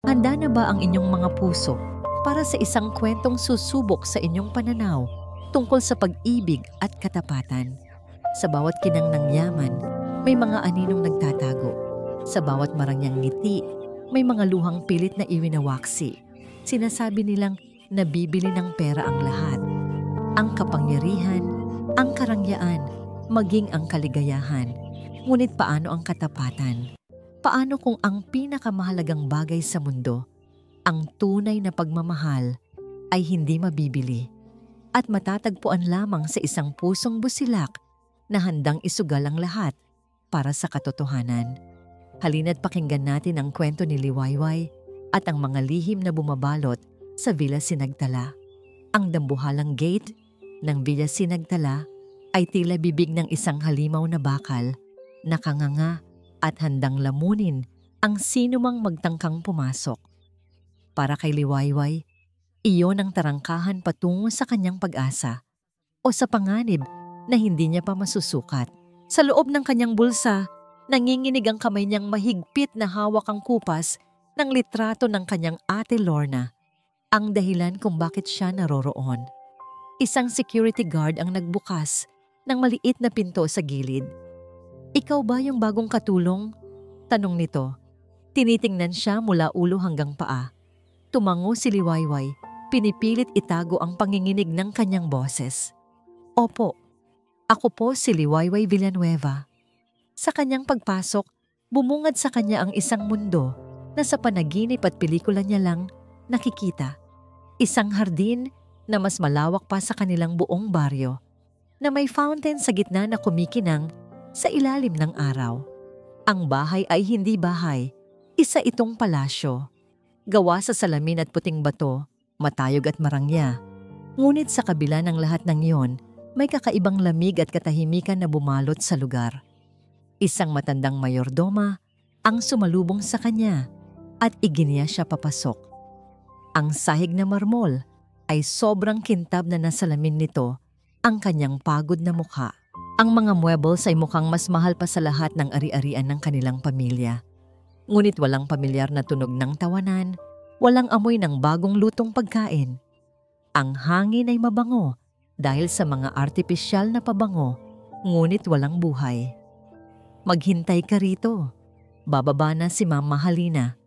Handa na ba ang inyong mga puso para sa isang kwentong susubok sa inyong pananaw tungkol sa pag-ibig at katapatan? Sa bawat kinang ng yaman, may mga aninong nagtatago. Sa bawat marangyang ngiti, may mga luhang pilit na iwinawaksi. Sinasabi nilang nabibili ng pera ang lahat. Ang kapangyarihan, ang karangyaan, maging ang kaligayahan. Ngunit paano ang katapatan? Paano kung ang pinakamahalagang bagay sa mundo, ang tunay na pagmamahal, ay hindi mabibili at matatagpuan lamang sa isang pusong busilak na handang isugal ang lahat para sa katotohanan? Halina't pakinggan natin ang kwento ni Liwayway at ang mga lihim na bumabalot sa Villa Sinagtala. Ang dambuhalang gate ng Villa Sinagtala ay tila bibig ng isang halimaw na bakal, nakanganga at handang lamunin ang sinumang magtangkang pumasok. Para kay Liwayway, iyon ang tarangkahan patungo sa kanyang pag-asa o sa panganib na hindi niya pa masusukat. Sa loob ng kanyang bulsa, nanginginig ang kamay niyang mahigpit na hawak ang kupas ng litrato ng kanyang ate Lorna, ang dahilan kung bakit siya naroroon. Isang security guard ang nagbukas ng maliit na pinto sa gilid. "Ikaw ba yung bagong katulong?" tanong nito. Tinitingnan siya mula ulo hanggang paa. Tumango si Liwayway, pinipilit itago ang panginginig ng kanyang boses. "Opo, ako po si Liwayway Villanueva." Sa kanyang pagpasok, bumungad sa kanya ang isang mundo na sa panaginip at pelikula niya lang nakikita. Isang hardin na mas malawak pa sa kanilang buong baryo, na may fountain sa gitna na kumikinang sa ilalim ng araw. Ang bahay ay hindi bahay, isa itong palasyo. Gawa sa salamin at puting bato, matayog at marangya. Ngunit sa kabila ng lahat ng iyon, may kakaibang lamig at katahimikan na bumalot sa lugar. Isang matandang mayordoma ang sumalubong sa kanya at iginiya siya papasok. Ang sahig na marmol ay sobrang kintab na nasalamin nito ang kanyang pagod na mukha. Ang mga muebles ay mukhang mas mahal pa sa lahat ng ari-arian ng kanilang pamilya. Ngunit walang pamilyar na tunog ng tawanan, walang amoy ng bagong lutong pagkain. Ang hangin ay mabango dahil sa mga artipisyal na pabango, ngunit walang buhay. "Maghintay ka rito. Bababa na si Ma'am Mahalina,"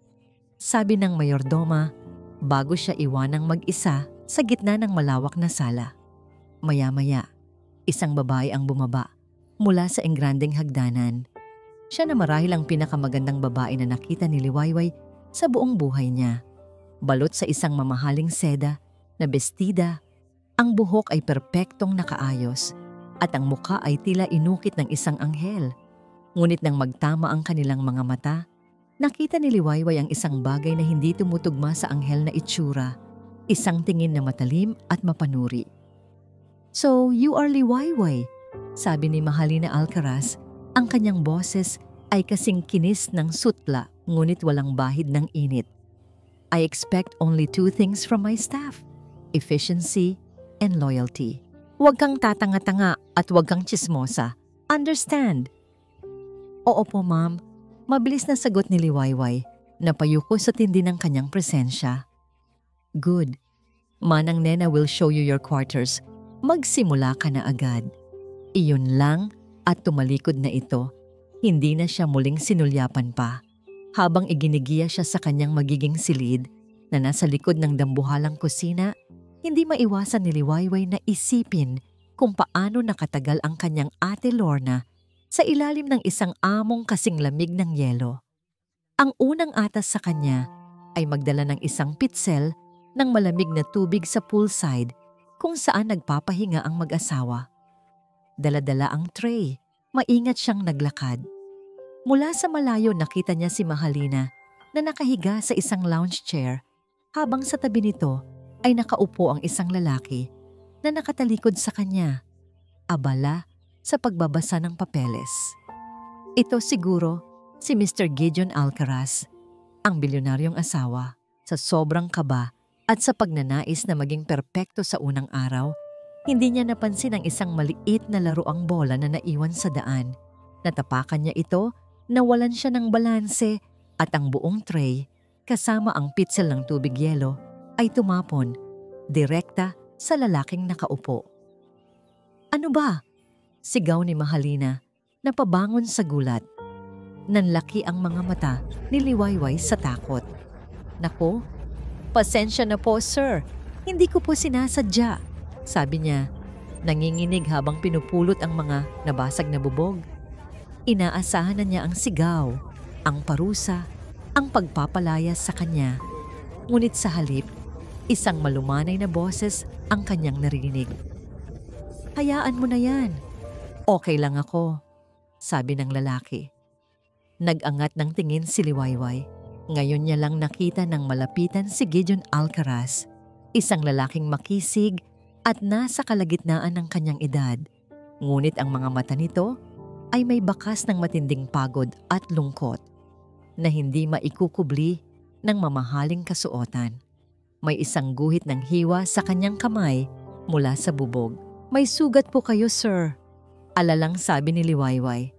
sabi ng mayordoma bago siya iwanang mag-isa sa gitna ng malawak na sala. Maya-maya, isang babae ang bumaba mula sa engrandeng hagdanan. Siya na marahil ang pinakamagandang babae na nakita ni Liwayway sa buong buhay niya. Balot sa isang mamahaling seda na bestida, ang buhok ay perpektong nakaayos at ang mukha ay tila inukit ng isang anghel. Ngunit nang magtama ang kanilang mga mata, nakita ni Liwayway ang isang bagay na hindi tumutugma sa anghel na itsura, isang tingin na matalim at mapanuri. "So, you are Liwayway," sabi ni Mahalina Alcaraz. Ang kanyang boses ay kasing kinis ng sutla ngunit walang bahid ng init. "I expect only two things from my staff, efficiency and loyalty. Huwag kang tatanga-tanga at huwag kang tsismosa. Understand?" "Oo po, ma'am," mabilis na sagot ni Liwayway, napayuko sa tindi ng kanyang presensya. "Good. Manang Nena will show you your quarters. Magsimula ka na agad." Iyon lang at tumalikod na ito. Hindi na siya muling sinulyapan pa. Habang iginigiya siya sa kanyang magiging silid na nasa likod ng dambuhalang kusina, hindi maiwasan ni Liwayway na isipin kung paano nakatagal ang kanyang ate Lorna sa ilalim ng isang among kasing lamig ng yelo. Ang unang atas sa kanya ay magdala ng isang pitsel ng malamig na tubig sa poolside kung saan nagpapahinga ang mag-asawa. Dala-dala ang tray, maingat siyang naglakad. Mula sa malayo nakita niya si Mahalina na nakahiga sa isang lounge chair habang sa tabi nito ay nakaupo ang isang lalaki na nakatalikod sa kanya, abala sa pagbabasa ng papeles. Ito siguro si Mr. Gideon Alcaraz, ang bilyonaryong asawa. Sa sobrang kaba at sa pagnanais na maging perpekto sa unang araw, hindi niya napansin ang isang maliit na laruang bola na naiwan sa daan. Natapakan niya ito, nawalan siya ng balanse at ang buong tray kasama ang pitsil ng tubig yelo ay tumapon direkta sa lalaking nakaupo. "Ano ba?" sigaw ni Mahalina, napabangon sa gulat. Nanlaki ang mga mata ni Liwayway sa takot. "Naku, pasensya na po sir, hindi ko po sinasadya," sabi niya, nanginginig habang pinupulot ang mga nabasag na bubog. Inaasahan na niya ang sigaw, ang parusa, ang pagpapalaya sa kanya. Ngunit sa halip, isang malumanay na boses ang kanyang narinig. "Hayaan mo na yan. Okay lang ako," sabi ng lalaki. Nag-angat ng tingin si Liwayway. Ngayon niya lang nakita ng malapitan si Gideon Alcaraz, isang lalaking makisig at nasa kalagitnaan ng kanyang edad. Ngunit ang mga mata nito ay may bakas ng matinding pagod at lungkot na hindi maikukubli ng mamahaling kasuotan. May isang guhit ng hiwa sa kanyang kamay mula sa bubog. "May sugat po kayo, sir," alalang sabi ni Liwayway.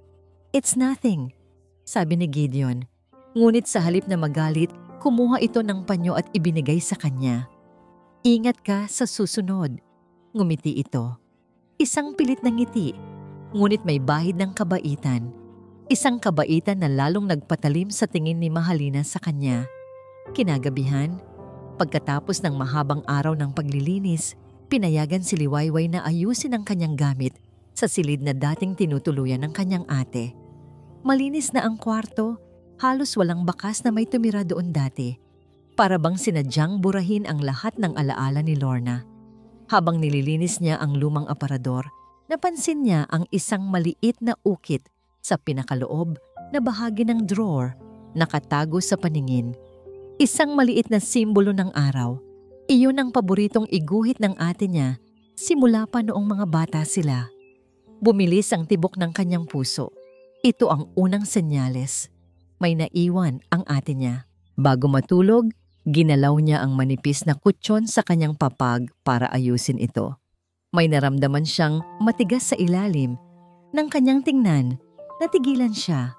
"It's nothing," sabi ni Gideon. Ngunit sa halip na magalit, kumuha ito ng panyo at ibinigay sa kanya. "Ingat ka sa susunod," ngumiti ito. Isang pilit na ngiti, ngunit may bahid ng kabaitan. Isang kabaitan na lalong nagpatalim sa tingin ni Mahalina sa kanya. Kinagabihan, pagkatapos ng mahabang araw ng paglilinis, pinayagan si Liwayway na ayusin ang kanyang gamit sa silid na dating tinutuluyan ng kanyang ate. Malinis na ang kwarto, halos walang bakas na may tumira doon dati. Para bang sinadyang burahin ang lahat ng alaala ni Lorna. Habang nililinis niya ang lumang aparador, napansin niya ang isang maliit na ukit sa pinakaloob na bahagi ng drawer, nakatago sa paningin. Isang maliit na simbolo ng araw. Iyon ang paboritong iguhit ng ate niya simula pa noong mga bata sila. Bumilis ang tibok ng kanyang puso. Ito ang unang senyales. May naiwan ang ate niya. Bago matulog, ginalaw niya ang manipis na kutsyon sa kanyang papag para ayusin ito. May naramdaman siyang matigas sa ilalim. Nang kanyang tingnan, natigilan siya.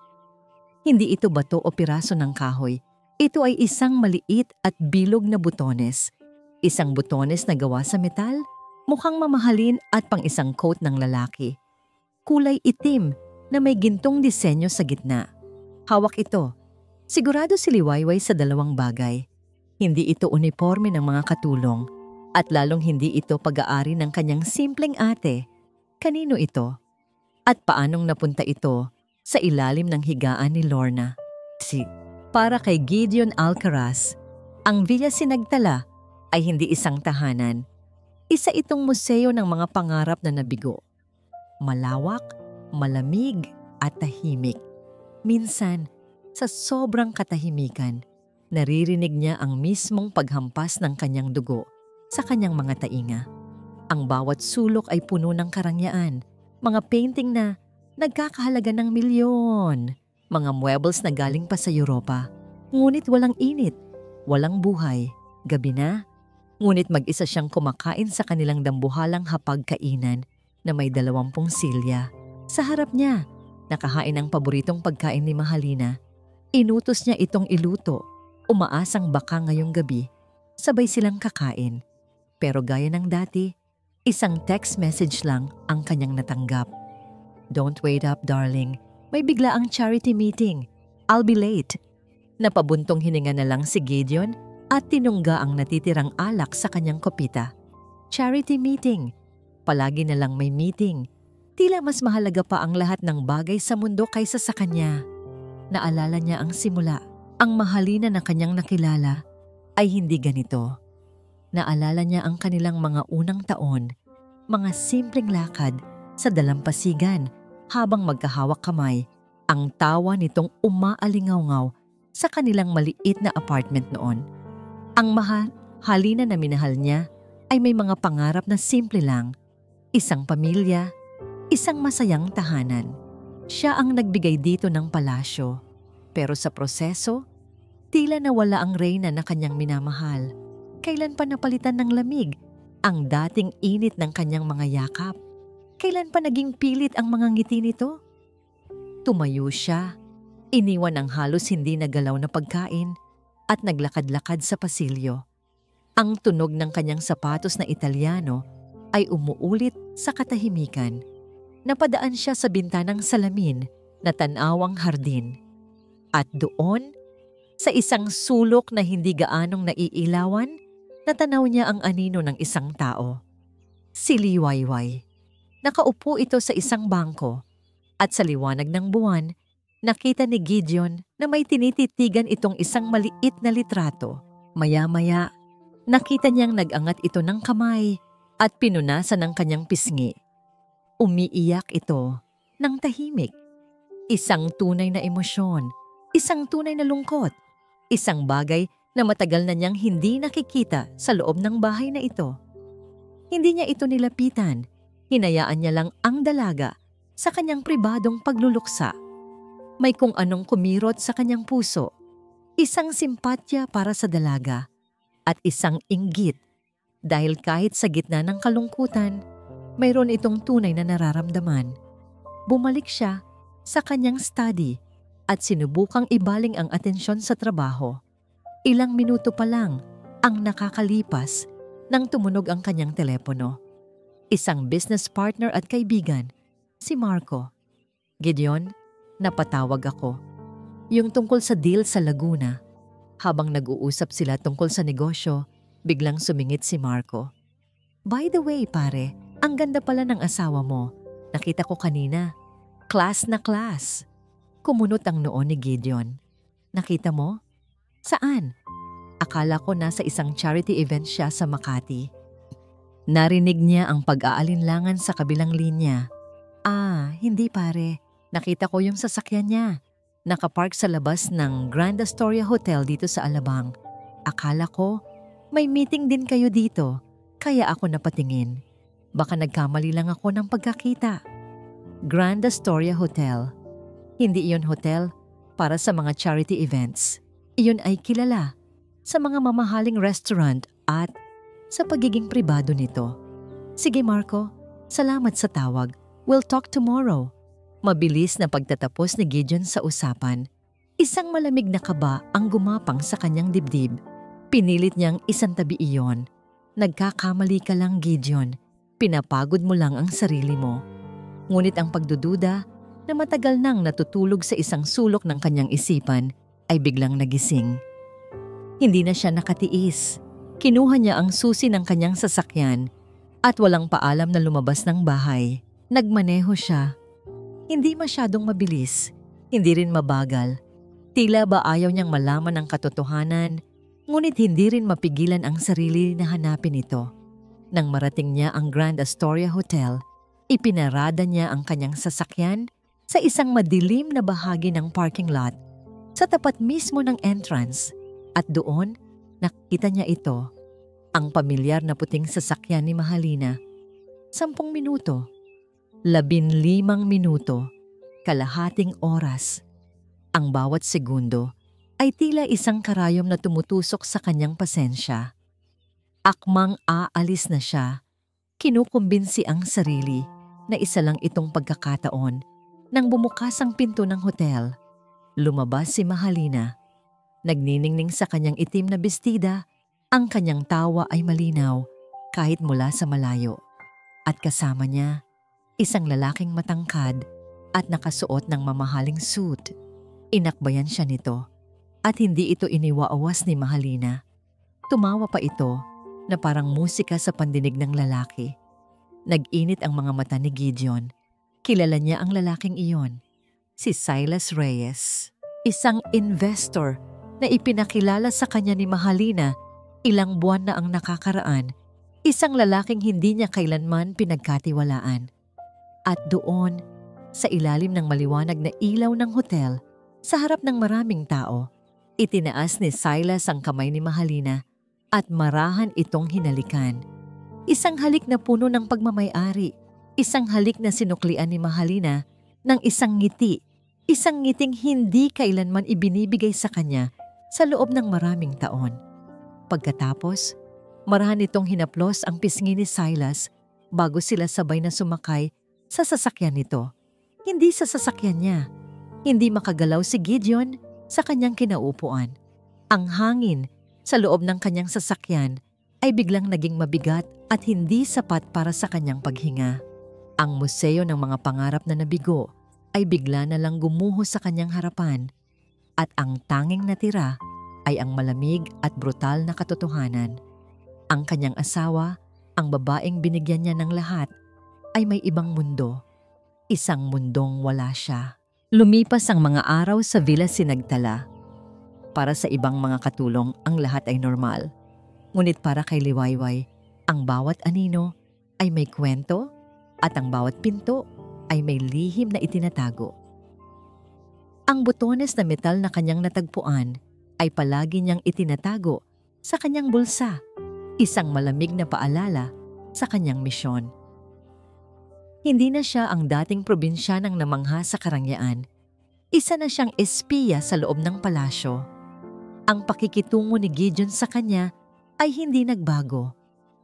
Hindi ito bato o piraso ng kahoy. Ito ay isang maliit at bilog na butones. Isang butones na gawa sa metal, mukhang mamahalin at pang isang coat ng lalaki. Kulay itim na may gintong disenyo sa gitna. Hawak ito. Sigurado si Liwayway sa dalawang bagay. Hindi ito uniforme ng mga katulong at lalong hindi ito pag-aari ng kanyang simpleng ate. Kanino ito? At paanong napunta ito sa ilalim ng higaan ni Lorna? Para kay Gideon Alcaraz, ang Villa Sinagtala ay hindi isang tahanan. Isa itong museo ng mga pangarap na nabigo. Malawak, malamig at tahimik. Minsan, sa sobrang katahimikan, naririnig niya ang mismong paghampas ng kanyang dugo sa kanyang mga tainga. Ang bawat sulok ay puno ng karangyaan, mga painting na nagkakahalaga ng milyon, mga muebles na galing pa sa Europa. Ngunit walang init, walang buhay, gabi na. Ngunit mag-isa siyang kumakain sa kanilang dambuhalang hapag-kainan na may 20 silya. Sa harap niya, nakahain ang paboritong pagkain ni Mahalina. Inutos niya itong iluto, umaasang baka ngayong gabi. Sabay silang kakain. Pero gaya ng dati, isang text message lang ang kanyang natanggap. "Don't wait up, darling. May bigla ang charity meeting. I'll be late." Napabuntong hininga na lang si Gideon at tinungga ang natitirang alak sa kanyang kopita. Charity meeting. Palagi na lang may meeting. Tila mas mahalaga pa ang lahat ng bagay sa mundo kaysa sa kanya. Naalala niya ang simula. Ang Mahalina na kanyang nakilala ay hindi ganito. Naalala niya ang kanilang mga unang taon, mga simpleng lakad sa dalampasigan habang magkahawak kamay, ang tawa nitong umaalingaw-ngaw sa kanilang maliit na apartment noon. Ang Mahalina na minahal niya ay may mga pangarap na simple lang. Isang pamilya, isang masayang tahanan. Siya ang nagbigay dito ng palasyo. Pero sa proseso, tila nawala ang reyna na kanyang minamahal. Kailan pa napalitan ng lamig ang dating init ng kanyang mga yakap? Kailan pa naging pilit ang mga ngiti nito? Tumayo siya. Iniwan ang halos hindi nagalaw na pagkain. at naglakad-lakad sa pasilyo. Ang tunog ng kanyang sapatos na Italyano ay umuulit sa katahimikan. Napadaan siya sa bintanang salamin na tanawang hardin. At doon, sa isang sulok na hindi gaanong naiilawan, natanaw niya ang anino ng isang tao. Si Liwayway. Nakaupo ito sa isang bangko at sa liwanag ng buwan, nakita ni Gideon na may tinititigan itong isang maliit na litrato. Maya-maya, nakita niyang nag-angat ito ng kamay at pinunasan ng kanyang pisngi. Umiiyak ito ng tahimik. Isang tunay na emosyon, isang tunay na lungkot, isang bagay na matagal na niyang hindi nakikita sa loob ng bahay na ito. Hindi niya ito nilapitan, hinayaan niya lang ang dalaga sa kanyang pribadong pagluluksa. May kung anong kumirot sa kanyang puso, isang simpatya para sa dalaga at isang inggit dahil kahit sa gitna ng kalungkutan, mayroon itong tunay na nararamdaman. Bumalik siya sa kanyang study at sinubukang ibaling ang atensyon sa trabaho. Ilang minuto pa lang ang nakakalipas nang tumunog ang kanyang telepono. Isang business partner at kaibigan, si Marco. Gideon, napatawag ako. Yung tungkol sa deal sa Laguna. Habang nag-uusap sila tungkol sa negosyo, biglang sumingit si Marco. By the way, pare, ang ganda pala ng asawa mo. Nakita ko kanina. Class na class. Kumunot ang noo ni Gideon. Nakita mo? Saan? Akala ko nasa isang charity event siya sa Makati. Narinig niya ang pag-aalinlangan sa kabilang linya. Hindi pare. Nakita ko yung sasakyan niya. Nakapark sa labas ng Grand Astoria Hotel dito sa Alabang. Akala ko, may meeting din kayo dito, kaya ako napatingin. Baka nagkamali lang ako ng pagkakita. Grand Astoria Hotel. Hindi iyon hotel para sa mga charity events. Iyon ay kilala sa mga mamahaling restaurant at sa pagiging pribado nito. Sige Marco, salamat sa tawag. We'll talk tomorrow. Mabilis na pagtatapos ni Gideon sa usapan. Isang malamig na kaba ang gumapang sa kanyang dibdib. Pinilit niyang isantabi iyon. Nagkakamali ka lang, Gideon. Pinapagod mo lang ang sarili mo. Ngunit ang pagdududa na matagal nang natutulog sa isang sulok ng kanyang isipan ay biglang nagising. Hindi na siya nakatiis. Kinuha niya ang susi ng kanyang sasakyan at walang paalam na lumabas ng bahay. Nagmaneho siya. Hindi masyadong mabilis, hindi rin mabagal. Tila ba ayaw niyang malaman ang katotohanan, ngunit hindi rin mapigilan ang sarili na hanapin ito. Nang marating niya ang Grand Astoria Hotel, ipinarada niya ang kanyang sasakyan sa isang madilim na bahagi ng parking lot, sa tapat mismo ng entrance. At doon, nakita niya ito, ang pamilyar na puting sasakyan ni Mahalina. 10 minuto. 15 minuto, kalahating oras. Ang bawat segundo ay tila isang karayom na tumutusok sa kanyang pasensya. Akmang aalis na siya, kinukumbinsi ang sarili na isa lang itong pagkakataon nang bumukas ang pinto ng hotel. Lumabas si Mahalina. Nagniningning sa kanyang itim na bestida, ang kanyang tawa ay malinaw kahit mula sa malayo. At kasama niya, isang lalaking matangkad at nakasuot ng mamahaling suit. Inakbayan siya nito at hindi ito iniwaawas ni Mahalina. Tumawa pa ito na parang musika sa pandinig ng lalaki. Nag-init ang mga mata ni Gideon. Kilala niya ang lalaking iyon, si Silas Reyes. Isang investor na ipinakilala sa kanya ni Mahalina ilang buwan na ang nakakaraan. Isang lalaking hindi niya kailanman pinagkatiwalaan. At doon, sa ilalim ng maliwanag na ilaw ng hotel, sa harap ng maraming tao, itinaas ni Silas ang kamay ni Mahalina at marahan itong hinalikan. Isang halik na puno ng pagmamay-ari, isang halik na sinuklian ni Mahalina ng isang ngiti, isang ngiting hindi kailanman ibinibigay sa kanya sa loob ng maraming taon. Pagkatapos, marahan itong hinaplos ang pisngi ni Silas bago sila sabay na sumakay sa sasakyan nito. Hindi sa sasakyan niya. Hindi makagalaw si Gideon sa kanyang kinaupuan. Ang hangin sa loob ng kanyang sasakyan ay biglang naging mabigat at hindi sapat para sa kanyang paghinga. Ang museo ng mga pangarap na nabigo ay bigla na lang gumuho sa kanyang harapan at ang tanging natira ay ang malamig at brutal na katotohanan. Ang kanyang asawa, ang babaeng binigyan niya ng lahat, ay may ibang mundo. Isang mundong wala siya. Lumipas ang mga araw sa Villa Sinagtala. Para sa ibang mga katulong, ang lahat ay normal. Ngunit para kay Liwayway, ang bawat anino ay may kwento at ang bawat pinto ay may lihim na itinatago. Ang butones na metal na kanyang natagpuan ay palagi niyang itinatago sa kanyang bulsa, isang malamig na paalala sa kanyang misyon. Hindi na siya ang dating probinsyanang namangha sa karangyaan. Isa na siyang espiya sa loob ng palasyo. Ang pakikitungo ni Gideon sa kanya ay hindi nagbago.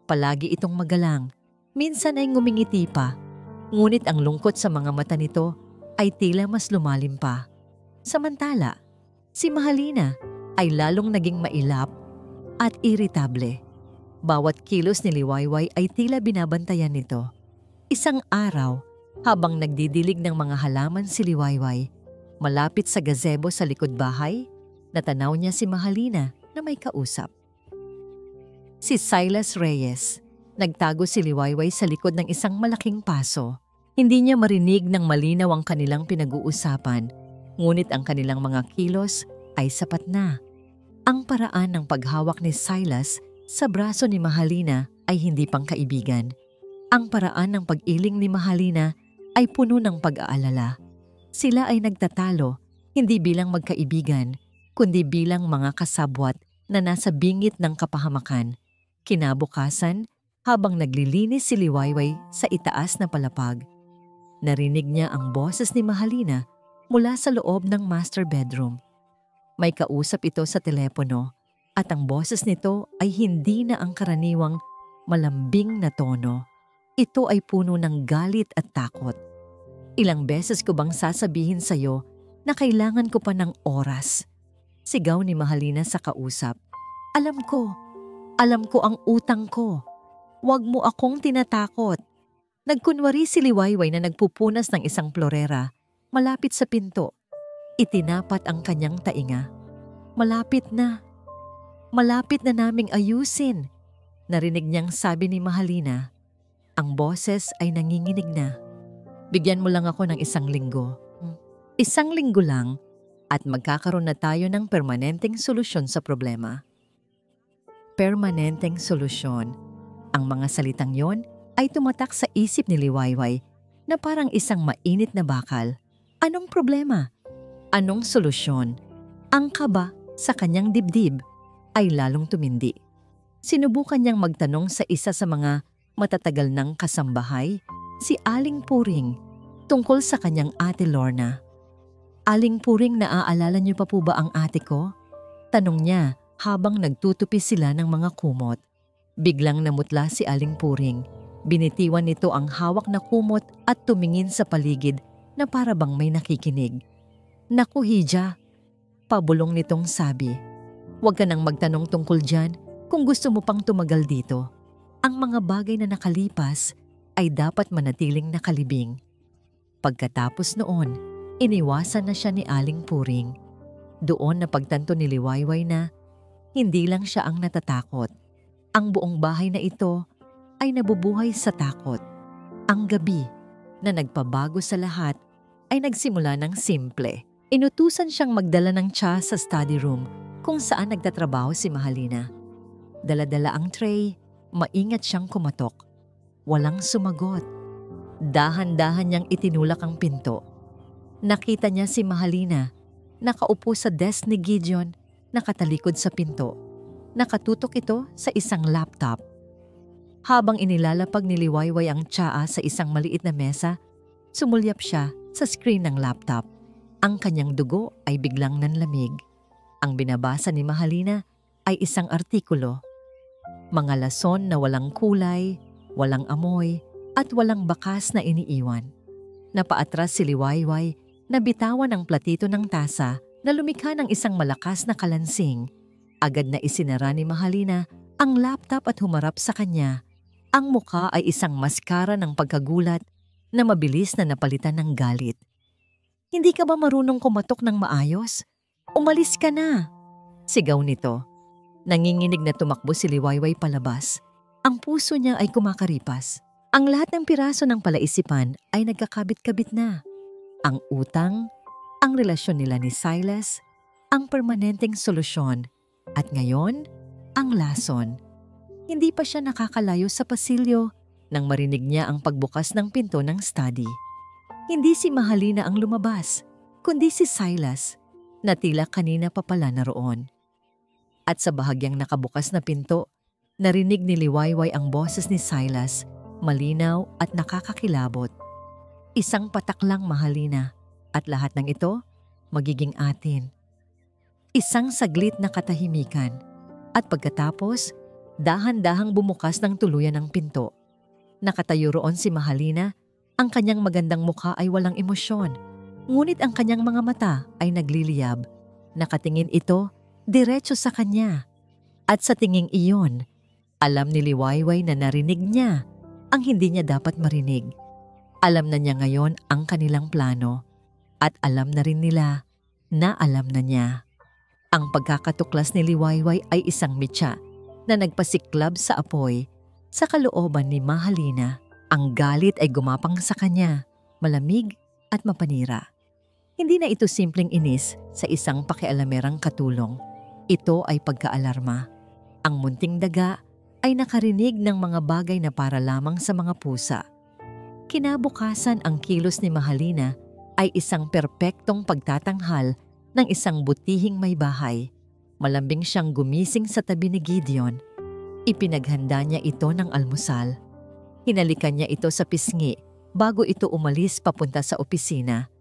Palagi itong magalang, minsan ay ngumingiti pa, ngunit ang lungkot sa mga mata nito ay tila mas lumalim pa. Samantala, si Mahalina ay lalong naging mailap at iritable. Bawat kilos ni Liwayway ay tila binabantayan nito. Isang araw, habang nagdidilig ng mga halaman si Liwayway, malapit sa gazebo sa likod bahay, natanaw niya si Mahalina na may kausap. Si Silas Reyes. Nagtago si Liwayway sa likod ng isang malaking paso. Hindi niya marinig ng malinaw ang kanilang pinag-uusapan, ngunit ang kanilang mga kilos ay sapat na. Ang paraan ng paghawak ni Silas sa braso ni Mahalina ay hindi pangkaibigan. Ang paraan ng pag-iling ni Mahalina ay puno ng pag-aalala. Sila ay nagtatalo, hindi bilang magkaibigan, kundi bilang mga kasabwat na nasa bingit ng kapahamakan. Kinabukasan, habang naglilinis si Liwayway sa itaas na palapag, narinig niya ang boses ni Mahalina mula sa loob ng master bedroom. May kausap ito sa telepono at ang boses nito ay hindi na ang karaniwang malambing na tono. Ito ay puno ng galit at takot. Ilang beses ko bang sasabihin sa'yo na kailangan ko pa ng oras? Sigaw ni Mahalina sa kausap. Alam ko ang utang ko. Huwag mo akong tinatakot. Nagkunwari si Liwayway na nagpupunas ng isang plorera malapit sa pinto. Itinapat ang kanyang tainga. Malapit na naming ayusin. Narinig niyang sabi ni Mahalina. Ang boses ay nanginginig na. Bigyan mo lang ako ng 1 linggo. 1 linggo lang at magkakaroon na tayo ng permanenteng solusyon sa problema. Permanenteng solusyon. Ang mga salitang yon ay tumatak sa isip ni Liwayway na parang isang mainit na bakal. Anong problema? Anong solusyon? Ang kaba sa kanyang dibdib ay lalong tumindi. Sinubukan niyang magtanong sa isa sa mga matatagal ng kasambahay, si Aling Puring, tungkol sa kanyang ate Lorna. Aling Puring, naaalala niyo pa po ba ang ate ko? Tanong niya habang nagtutupi sila ng mga kumot. Biglang namutla si Aling Puring. Binitiwan nito ang hawak na kumot at tumingin sa paligid na para bang may nakikinig. Naku, Hija, pabulong nitong sabi. Huwag ka nang magtanong tungkol dyan kung gusto mo pang tumagal dito. Ang mga bagay na nakalipas ay dapat manatiling nakalibing. Pagkatapos noon, iniwasan na siya ni Aling Puring. Doon napagtanto ni Liwayway na hindi lang siya ang natatakot. Ang buong bahay na ito ay nabubuhay sa takot. Ang gabi na nagpabago sa lahat ay nagsimula ng simple. Inutusan siyang magdala ng tsa sa study room kung saan nagtatrabaho si Mahalina. Dala-dala ang tray, maingat siyang kumatok. Walang sumagot. Dahan-dahan niyang itinulak ang pinto. Nakita niya si Mahalina, nakaupo sa desk ni Gideon, nakatalikod sa pinto. Nakatutok ito sa isang laptop. Habang inilalapag ni Liwayway ang tsaa sa isang maliit na mesa, sumulyap siya sa screen ng laptop. Ang kanyang dugo ay biglang nanlamig. Ang binabasa ni Mahalina ay isang artikulo. Mga lason na walang kulay, walang amoy, at walang bakas na iniiwan. Napaatras si Liwayway na bitawan ang platito ng tasa na lumikha ng isang malakas na kalansing. Agad na isinara ni Mahalina ang laptop at humarap sa kanya. Ang mukha ay isang maskara ng pagkagulat na mabilis na napalitan ng galit. "Hindi ka ba marunong kumatok ng maayos? Umalis ka na!" Sigaw nito. Nanginginig na tumakbo si Liwayway palabas. Ang puso niya ay kumakaripas. Ang lahat ng piraso ng palaisipan ay nagkakabit-kabit na. Ang utang, ang relasyon nila ni Silas, ang permanenteng solusyon, at ngayon, ang lason. Hindi pa siya nakakalayo sa pasilyo nang marinig niya ang pagbukas ng pinto ng study. Hindi si Mahalina ang lumabas, kundi si Silas, na tila kanina pa pala naroon. At sa bahagyang nakabukas na pinto, narinig ni Liwayway ang boses ni Silas, malinaw at nakakakilabot. "Isang patak lang, Mahalina, at lahat ng ito magiging atin." Isang saglit na katahimikan, at pagkatapos, dahan-dahang bumukas ng tuluyan ang pinto. Nakatayo roon si Mahalina. Ang kanyang magandang mukha ay walang emosyon, ngunit ang kanyang mga mata ay nagliliyab. Nakatingin ito diretso sa kanya. At sa tinging iyon, alam ni Liwayway na narinig niya ang hindi niya dapat marinig. Alam na niya ngayon ang kanilang plano, at alam na rin nila na alam na niya. Ang pagkakatuklas ni Liwayway ay isang mitya na nagpasiklab sa apoy sa kalooban ni Mahalina. Ang galit ay gumapang sa kanya, malamig at mapanira. Hindi na ito simpleng inis sa isang pakialamerang katulong. Ito ay pagkaalarma. Ang munting daga ay nakarinig ng mga bagay na para lamang sa mga pusa. Kinabukasan, ang kilos ni Mahalina ay isang perpektong pagtatanghal ng isang butihing may bahay. Malambing siyang gumising sa tabi ni Gideon. Ipinaghanda niya ito ng almusal. Hinalikan niya ito sa pisngi bago ito umalis papunta sa opisina.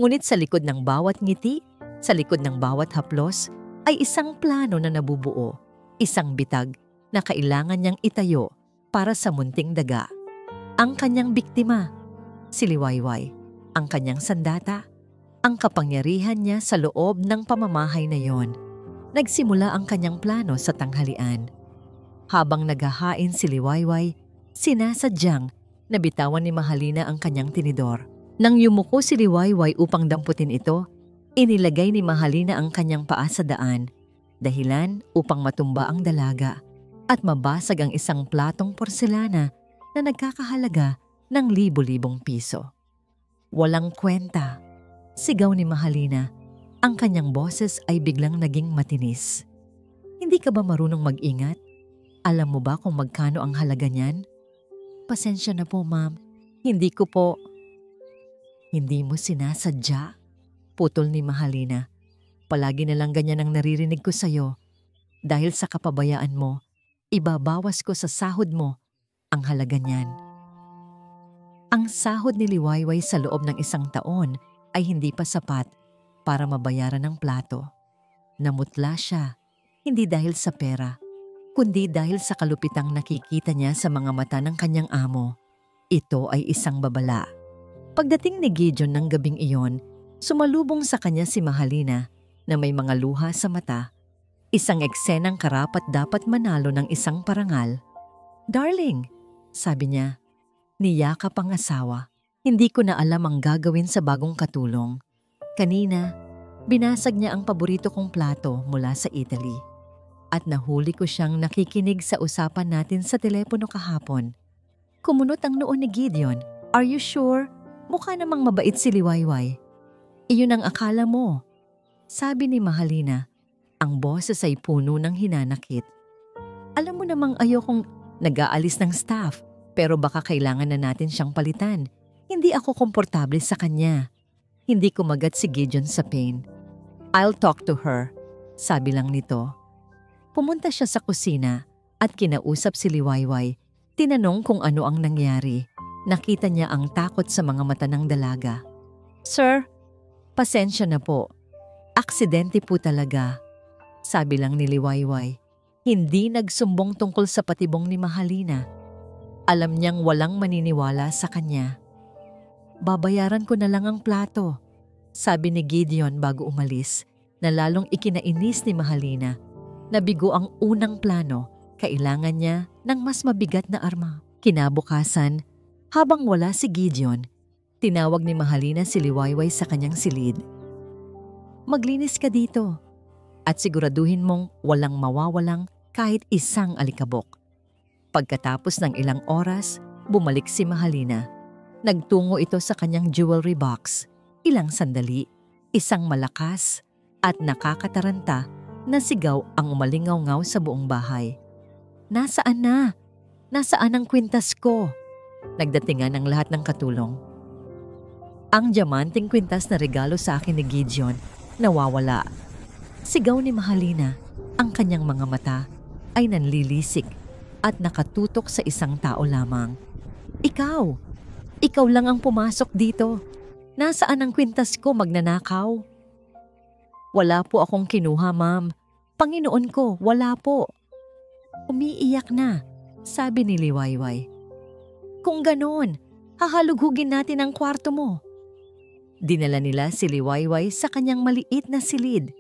Ngunit sa likod ng bawat ngiti, sa likod ng bawat haplos, ay isang plano na nabubuo. Isang bitag na kailangan niyang itayo para sa munting daga. Ang kanyang biktima, si Liwayway, ang kanyang sandata, ang kapangyarihan niya sa loob ng pamamahay na yon. Nagsimula ang kanyang plano sa tanghalian. Habang naghahain si Liwayway, sinasadyang nabitawan ni Mahalina ang kanyang tinidor. Nang yumuko si Liwayway upang damputin ito, inilagay ni Mahalina ang kanyang paa sa daan, dahilan upang matumba ang dalaga at mabasag ang isang platong porselana na nagkakahalaga ng libo-libong piso. "Walang kwenta," sigaw ni Mahalina. Ang kanyang boses ay biglang naging matinis. "Hindi ka ba marunong mag-ingat? Alam mo ba kung magkano ang halaga niyan?" "Pasensya na po, ma'am. Hindi ko po." "Hindi mo sinasadya?" putol ni Mahalina. "Palagi na lang ganyan ang naririnig ko sa'yo. Dahil sa kapabayaan mo, ibabawas ko sa sahod mo ang halaga niyan." Ang sahod ni Liwayway sa loob ng 1 taon ay hindi pa sapat para mabayaran ng plato. Namutla siya, hindi dahil sa pera, kundi dahil sa kalupitang nakikita niya sa mga mata ng kanyang amo. Ito ay isang babala. Pagdating ni Gideon ng gabing iyon, sumalubong sa kanya si Mahalina na may mga luha sa mata. Isang eksenang karapat-dapat manalo ng isang parangal. "Darling," sabi niya, niyakap ang asawa. "Hindi ko na alam ang gagawin sa bagong katulong. Kanina, binasag niya ang paborito kong plato mula sa Italy. At nahuli ko siyang nakikinig sa usapan natin sa telepono kahapon." Kumunot ang noo ni Gideon. "Are you sure? Mukha namang mabait si Liwayway." "Iyon ang akala mo," sabi ni Mahalina. Ang boses ay puno ng hinanakit. "Alam mo namang ayokong nag-aalis ng staff, pero baka kailangan na natin siyang palitan. Hindi ako komportable sa kanya." Hindi kumagat si Gideon sa pain. "I'll talk to her," sabi lang nito. Pumunta siya sa kusina at kinausap si Liwayway. Tinanong kung ano ang nangyari. Nakita niya ang takot sa mga mata ng dalaga. "Sir, pasensya na po. Aksidente po talaga," sabi lang ni Liwayway. Hindi nagsumbong tungkol sa patibong ni Mahalina. Alam niyang walang maniniwala sa kanya. "Babayaran ko na lang ang plato," sabi ni Gideon bago umalis, na lalong ikinainis ni Mahalina. Nabigo ang unang plano, kailangan niya ng mas mabigat na arma. Kinabukasan, habang wala si Gideon, tinawag ni Mahalina si Liwayway sa kanyang silid. Maglinis ka dito at siguraduhin mong walang mawawalang kahit isang alikabok. Pagkatapos ng ilang oras, bumalik si Mahalina. Nagtungo ito sa kanyang jewelry box. Ilang sandali, isang malakas at nakakataranta na sigaw ang umalingaw-ngaw sa buong bahay. Nasaan na? Nasaan ang kwintas ko? Nagdatingan ang lahat ng katulong. Ang diamanting kwintas na regalo sa akin ni Gideon, nawawala. Sigaw ni Mahalina, ang kanyang mga mata ay nanlilisik at nakatutok sa isang tao lamang. Ikaw! Ikaw lang ang pumasok dito. Nasaan ang kwintas ko, magnanakaw? Wala po akong kinuha, ma'am. Panginoon ko, wala po. Umiiyak na, sabi ni Liwayway. Kung ganon, hahalughugin natin ang kwarto mo. Dinala nila si Liwayway sa kanyang maliit na silid.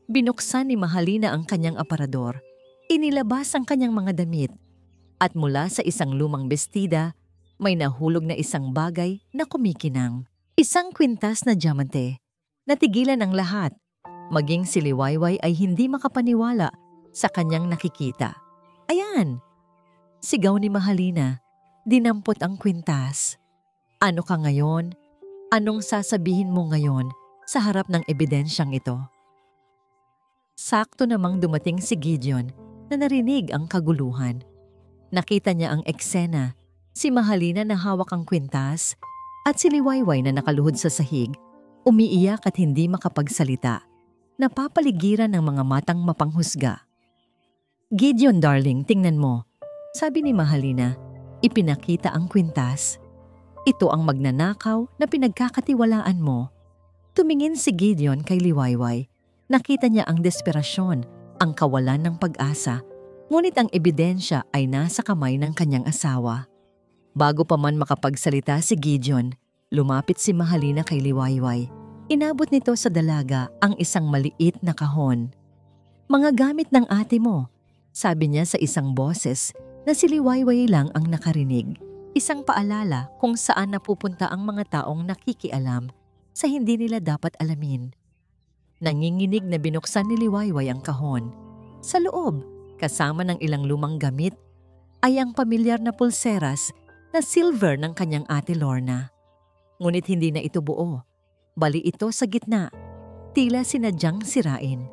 Binuksan ni Mahalina ang kanyang aparador. Inilabas ang kanyang mga damit. At mula sa isang lumang bestida, may nahulog na isang bagay na kumikinang. Isang kwintas na diamante. Natigilan ang lahat. Maging si Liwayway ay hindi makapaniwala sa kanyang nakikita. Ayan! Sigaw ni Mahalina. Dinampot ang kwintas. Ano ka ngayon? Anong sasabihin mo ngayon sa harap ng ebidensyang ito? Sakto namang dumating si Gideon na narinig ang kaguluhan. Nakita niya ang eksena. Si Mahalina na hawak ang kwintas at si Liwayway na nakaluhod sa sahig, umiiyak at hindi makapagsalita, napapaligiran ng mga matang mapanghusga. Gideon darling, tingnan mo, sabi ni Mahalina, ipinakita ang kwintas. Ito ang magnanakaw na pinagkakatiwalaan mo. Tumingin si Gideon kay Liwayway. Nakita niya ang desperasyon, ang kawalan ng pag-asa, ngunit ang ebidensya ay nasa kamay ng kanyang asawa. Bago pa man makapagsalita si Gideon, lumapit si Mahalina kay Liwayway. Inabot nito sa dalaga ang isang maliit na kahon. Mga gamit ng ate mo, sabi niya sa isang boses na si Liwayway lang ang nakarinig. Isang paalala kung saan napupunta ang mga taong nakikialam sa hindi nila dapat alamin. Nanginginig na binuksan ni Liwayway ang kahon. Sa loob, kasama ng ilang lumang gamit, ay ang pamilyar na pulseras na silver ng kanyang ate Lorna. Ngunit hindi na ito buo. Bali ito sa gitna. Tila sinadyang sirain.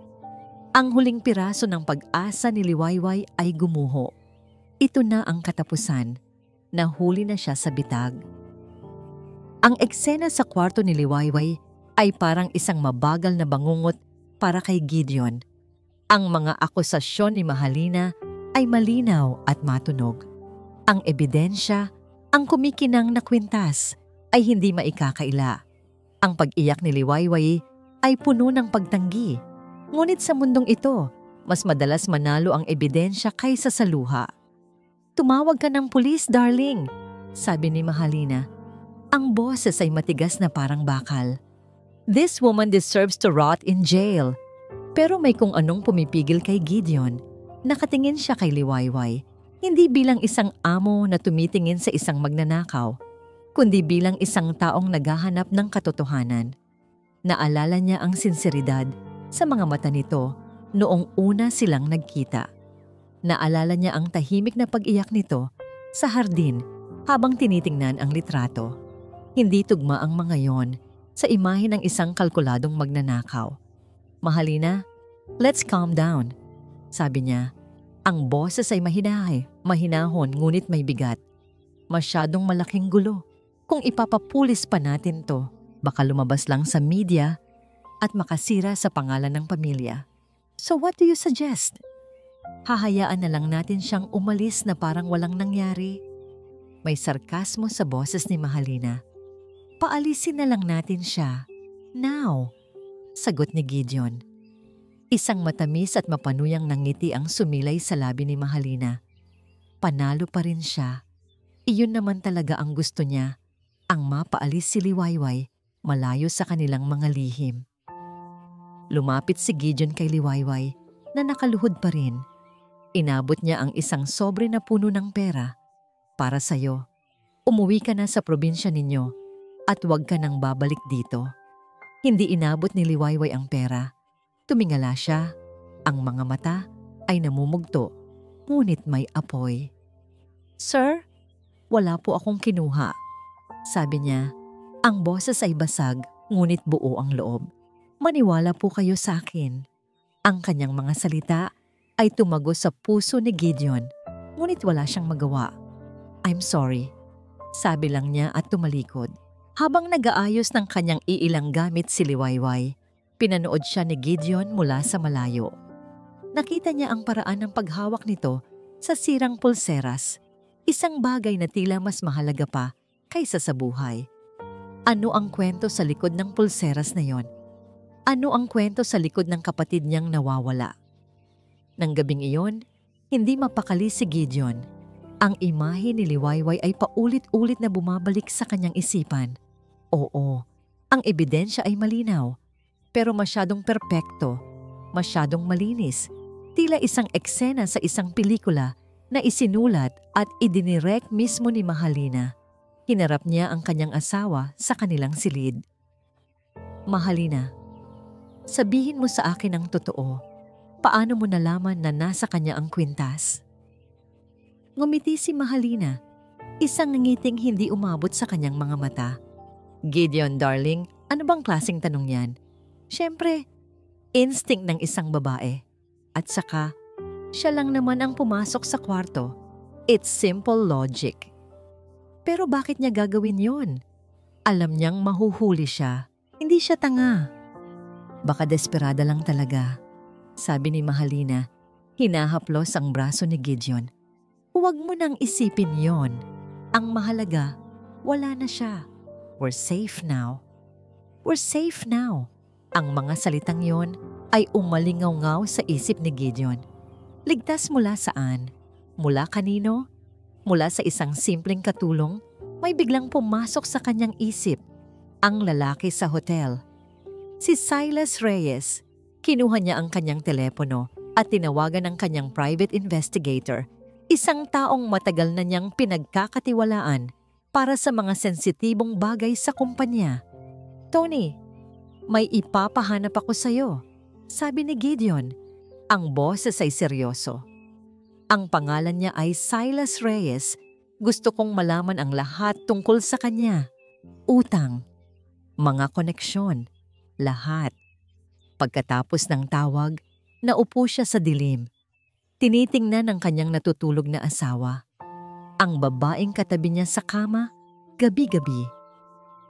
Ang huling piraso ng pag-asa ni Liwayway ay gumuho. Ito na ang katapusan. Nahuli na siya sa bitag. Ang eksena sa kwarto ni Liwayway ay parang isang mabagal na bangungot para kay Gideon. Ang mga akusasyon ni Mahalina ay malinaw at matunog. Ang ebidensya, ang kumikinang na kwintas ay hindi maikakaila. Ang pag-iyak ni Liwayway ay puno ng pagtanggi. Ngunit sa mundong ito, mas madalas manalo ang ebidensya kaysa sa luha. Tumawag ka ng pulis, darling, sabi ni Mahalina. Ang boses ay matigas na parang bakal. This woman deserves to rot in jail. Pero may kung anong pumipigil kay Gideon. Nakatingin siya kay Liwayway. Hindi bilang isang amo na tumitingin sa isang magnanakaw, kundi bilang isang taong naghahanap ng katotohanan. Naalala niya ang sinseridad sa mga mata nito noong una silang nagkita. Naalala niya ang tahimik na pag-iyak nito sa hardin habang tinitingnan ang litrato. Hindi tugma ang mga yon sa imahe ng isang kalkuladong magnanakaw. Mahalina, let's calm down, sabi niya. Ang boses ay mahinahon ngunit may bigat. Masyadong malaking gulo. Kung ipapapulis pa natin to, baka lumabas lang sa media at makasira sa pangalan ng pamilya. So what do you suggest? Hahayaan na lang natin siyang umalis na parang walang nangyari? May sarkasmo sa boses ni Mahalina. Paalisin na lang natin siya. Now, sagot ni Gideon. Isang matamis at mapanuyang nangiti ang sumilay sa labi ni Mahalina. Panalo pa rin siya. Iyon naman talaga ang gusto niya, ang mapaalis si Liwayway malayo sa kanilang mga lihim. Lumapit si Gideon kay Liwayway. na nakaluhod pa rin. Inabot niya ang isang sobre na puno ng pera. Para sa'yo, umuwi ka na sa probinsya ninyo at huwag ka nang babalik dito. Hindi inabot ni Liwayway ang pera. Tumingala siya. Ang mga mata ay namumugto, ngunit may apoy. "Sir, wala po akong kinuha," sabi niya. Ang boses ay basag, ngunit buo ang loob. "Maniwala po kayo sa akin." Ang kanyang mga salita ay tumago sa puso ni Gideon, ngunit wala siyang magawa. "I'm sorry," sabi lang niya at tumalikod. Habang nag-aayos ng kanyang iilang gamit si Liwayway, pinanood siya ni Gideon mula sa malayo. Nakita niya ang paraan ng paghawak nito sa sirang pulseras, isang bagay na tila mas mahalaga pa kaysa sa buhay. Ano ang kwento sa likod ng pulseras na yon? Ano ang kwento sa likod ng kapatid niyang nawawala? Nang gabing iyon, hindi mapakali si Gideon. Ang imahe ni Liwayway ay paulit-ulit na bumabalik sa kanyang isipan. Oo, ang ebidensya ay malinaw, pero masyadong perpekto, masyadong malinis, tila isang eksena sa isang pelikula na isinulat at idinirect mismo ni Mahalina. Hinarap niya ang kanyang asawa sa kanilang silid. "Mahalina, sabihin mo sa akin ang totoo. Paano mo nalaman na nasa kanya ang kwintas?" Ngumiti si Mahalina, isang ngiting hindi umabot sa kanyang mga mata. "Gideon, darling, ano bang klaseng tanong yan? Siyempre, instinct ng isang babae. At saka, siya lang naman ang pumasok sa kwarto. It's simple logic." Pero bakit niya gagawin yon? Alam niyang mahuhuli siya. Hindi siya tanga. "Baka desperada lang talaga," sabi ni Mahalina. Hinahaplos ang braso ni Gideon. "Huwag mo nang isipin yon. Ang mahalaga, wala na siya. We're safe now. We're safe now." Ang mga salitang yon ay umalingaw-ngaw sa isip ni Gideon. Ligtas mula saan? Mula kanino? Mula sa isang simpleng katulong, may biglang pumasok sa kanyang isip. Ang lalaki sa hotel. Si Silas Reyes. Kinuha niya ang kanyang telepono at tinawagan ang kanyang private investigator, isang taong matagal na niyang pinagkakatiwalaan para sa mga sensitibong bagay sa kumpanya. "Tony, may ipapahanap ako sa'yo," sabi ni Gideon. Ang boses ay seryoso. Ang pangalan niya ay Silas Reyes. Gusto kong malaman ang lahat tungkol sa kanya. Utang, mga koneksyon, lahat. Pagkatapos ng tawag, naupo siya sa dilim. Tinitingnan ang kanyang natutulog na asawa. Ang babaeng katabi niya sa kama, gabi-gabi.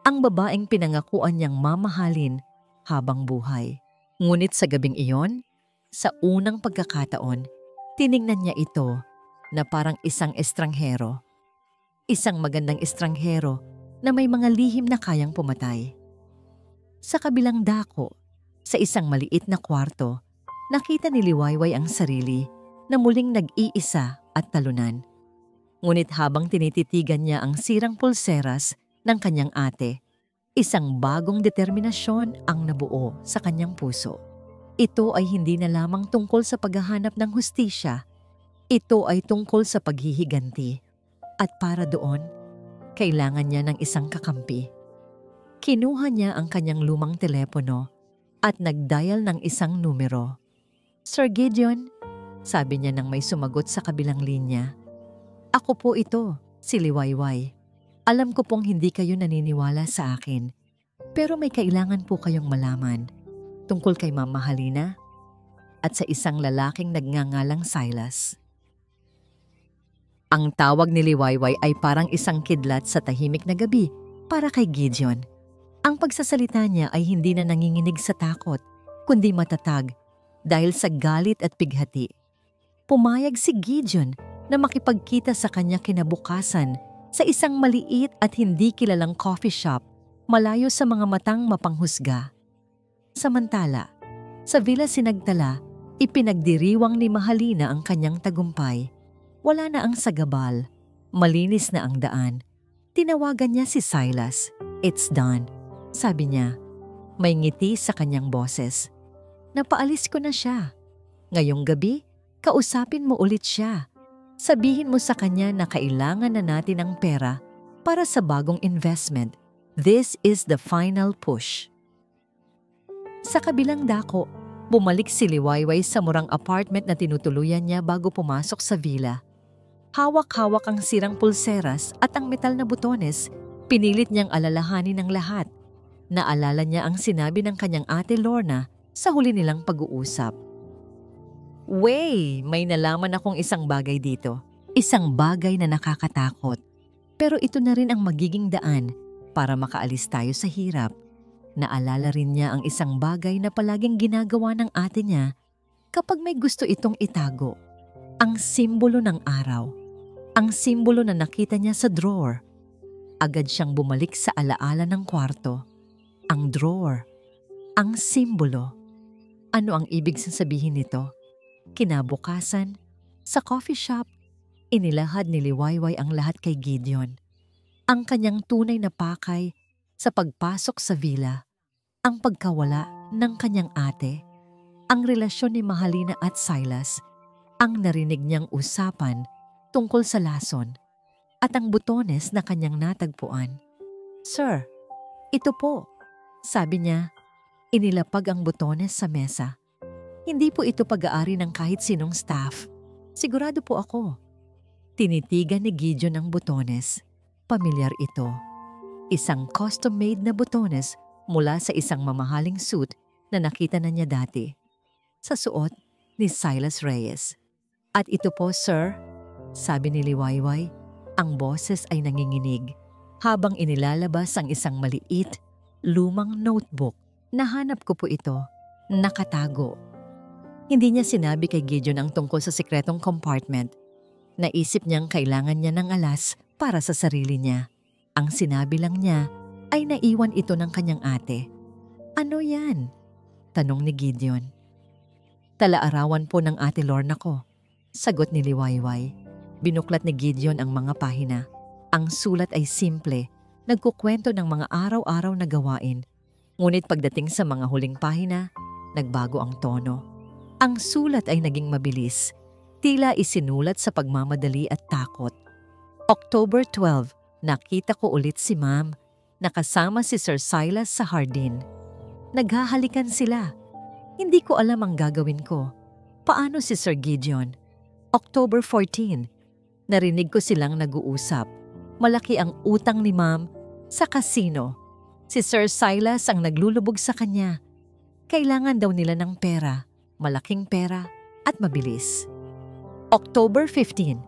Ang babaeng pinangakuan niyang mamahalin habang buhay. Ngunit sa gabing iyon, sa unang pagkakataon, tiningnan niya ito na parang isang estranghero. Isang magandang estranghero na may mga lihim na kayang pumatay. Sa kabilang dako, sa isang maliit na kwarto, nakita ni Liwayway ang sarili na muling nag-iisa at talunan. Ngunit habang tinititigan niya ang sirang pulseras ng kanyang ate, isang bagong determinasyon ang nabuo sa kanyang puso. Ito ay hindi na lamang tungkol sa paghahanap ng hustisya. Ito ay tungkol sa paghihiganti. At para doon, kailangan niya ng isang kakampi. Kinuha niya ang kanyang lumang telepono at nag-dial ng isang numero. "Sir Gideon," sabi niya nang may sumagot sa kabilang linya. "Ako po ito, si Liwayway. Alam ko pong hindi kayo naniniwala sa akin, pero may kailangan po kayong malaman tungkol kay Ma'am Mahalina at sa isang lalaking nagngangalang Silas." Ang tawag ni Liwayway ay parang isang kidlat sa tahimik na gabi para kay Gideon. Ang pagsasalita niya ay hindi na nanginginig sa takot, kundi matatag dahil sa galit at pighati. Pumayag si Gideon na makipagkita sa kanya kinabukasan sa isang maliit at hindi kilalang coffee shop malayo sa mga matang mapanghusga. Samantala, sa Villa Sinagtala, ipinagdiriwang ni Mahalina ang kanyang tagumpay. Wala na ang sagabal, malinis na ang daan. Tinawagan niya si Silas. "It's done," sabi niya. May ngiti sa kanyang boses. "Napaalis ko na siya." Ngayong gabi, kausapin mo ulit siya. Sabihin mo sa kanya na kailangan na natin ng pera para sa bagong investment. This is the final push. Sa kabilang dako, bumalik si Liwayway sa murang apartment na tinutuluyan niya bago pumasok sa villa. Hawak-hawak ang sirang pulseras at ang metal na butones, pinilit niyang alalahanin ng lahat. Naalala niya ang sinabi ng kanyang ate Lorna sa huli nilang pag-uusap. May nalaman akong isang bagay dito. Isang bagay na nakakatakot. Pero ito na rin ang magiging daan para makaalis tayo sa hirap. Naalala rin niya ang isang bagay na palaging ginagawa ng ate niya kapag may gusto itong itago. Ang simbolo ng araw. Ang simbolo na nakita niya sa drawer. Agad siyang bumalik sa alaala ng kwarto. Ang drawer. Ang simbolo. Ano ang ibig sabihin nito? Kinabukasan, sa coffee shop, inilahad ni Liwayway ang lahat kay Gideon. Ang kanyang tunay na pakay sa pagpasok sa villa, ang pagkawala ng kanyang ate, ang relasyon ni Mahalina at Silas, ang narinig niyang usapan tungkol sa lason, at ang butones na kanyang natagpuan. Sir, ito po, sabi niya, inilapag ang butones sa mesa. Hindi po ito pag-aari ng kahit sinong staff. Sigurado po ako. Tinitigan ni Gideon ang butones. Pamilyar ito. Isang custom-made na butones mula sa isang mamahaling suit na nakita na niya dati. Sa suot ni Silas Reyes. At ito po, sir, sabi ni Liwayway, ang boses ay nanginginig habang inilalabas ang isang maliit, lumang notebook. Nahanap ko po ito. Nakatago. Hindi niya sinabi kay Gideon ang tungkol sa sikretong compartment. Naisip niyang kailangan niya ng alas para sa sarili niya. Ang sinabi lang niya ay naiwan ito ng kanyang ate. Ano yan? Tanong ni Gideon. Tala-arawan po ng ate Lorna ko. Sagot ni Liwayway. Binuklat ni Gideon ang mga pahina. Ang sulat ay simple, nagkukwento ng mga araw-araw na gawain. Ngunit pagdating sa mga huling pahina, nagbago ang tono. Ang sulat ay naging mabilis, tila isinulat sa pagmamadali at takot. October 12, nakita ko ulit si Ma'am, nakasama si Sir Silas sa hardin. Naghahalikan sila. Hindi ko alam ang gagawin ko. Paano si Sir Gideon? October 14, narinig ko silang nag-uusap. Malaki ang utang ni Ma'am sa casino. Si Sir Silas ang naglulubog sa kanya. Kailangan daw nila ng pera. Malaking pera at mabilis. October 15,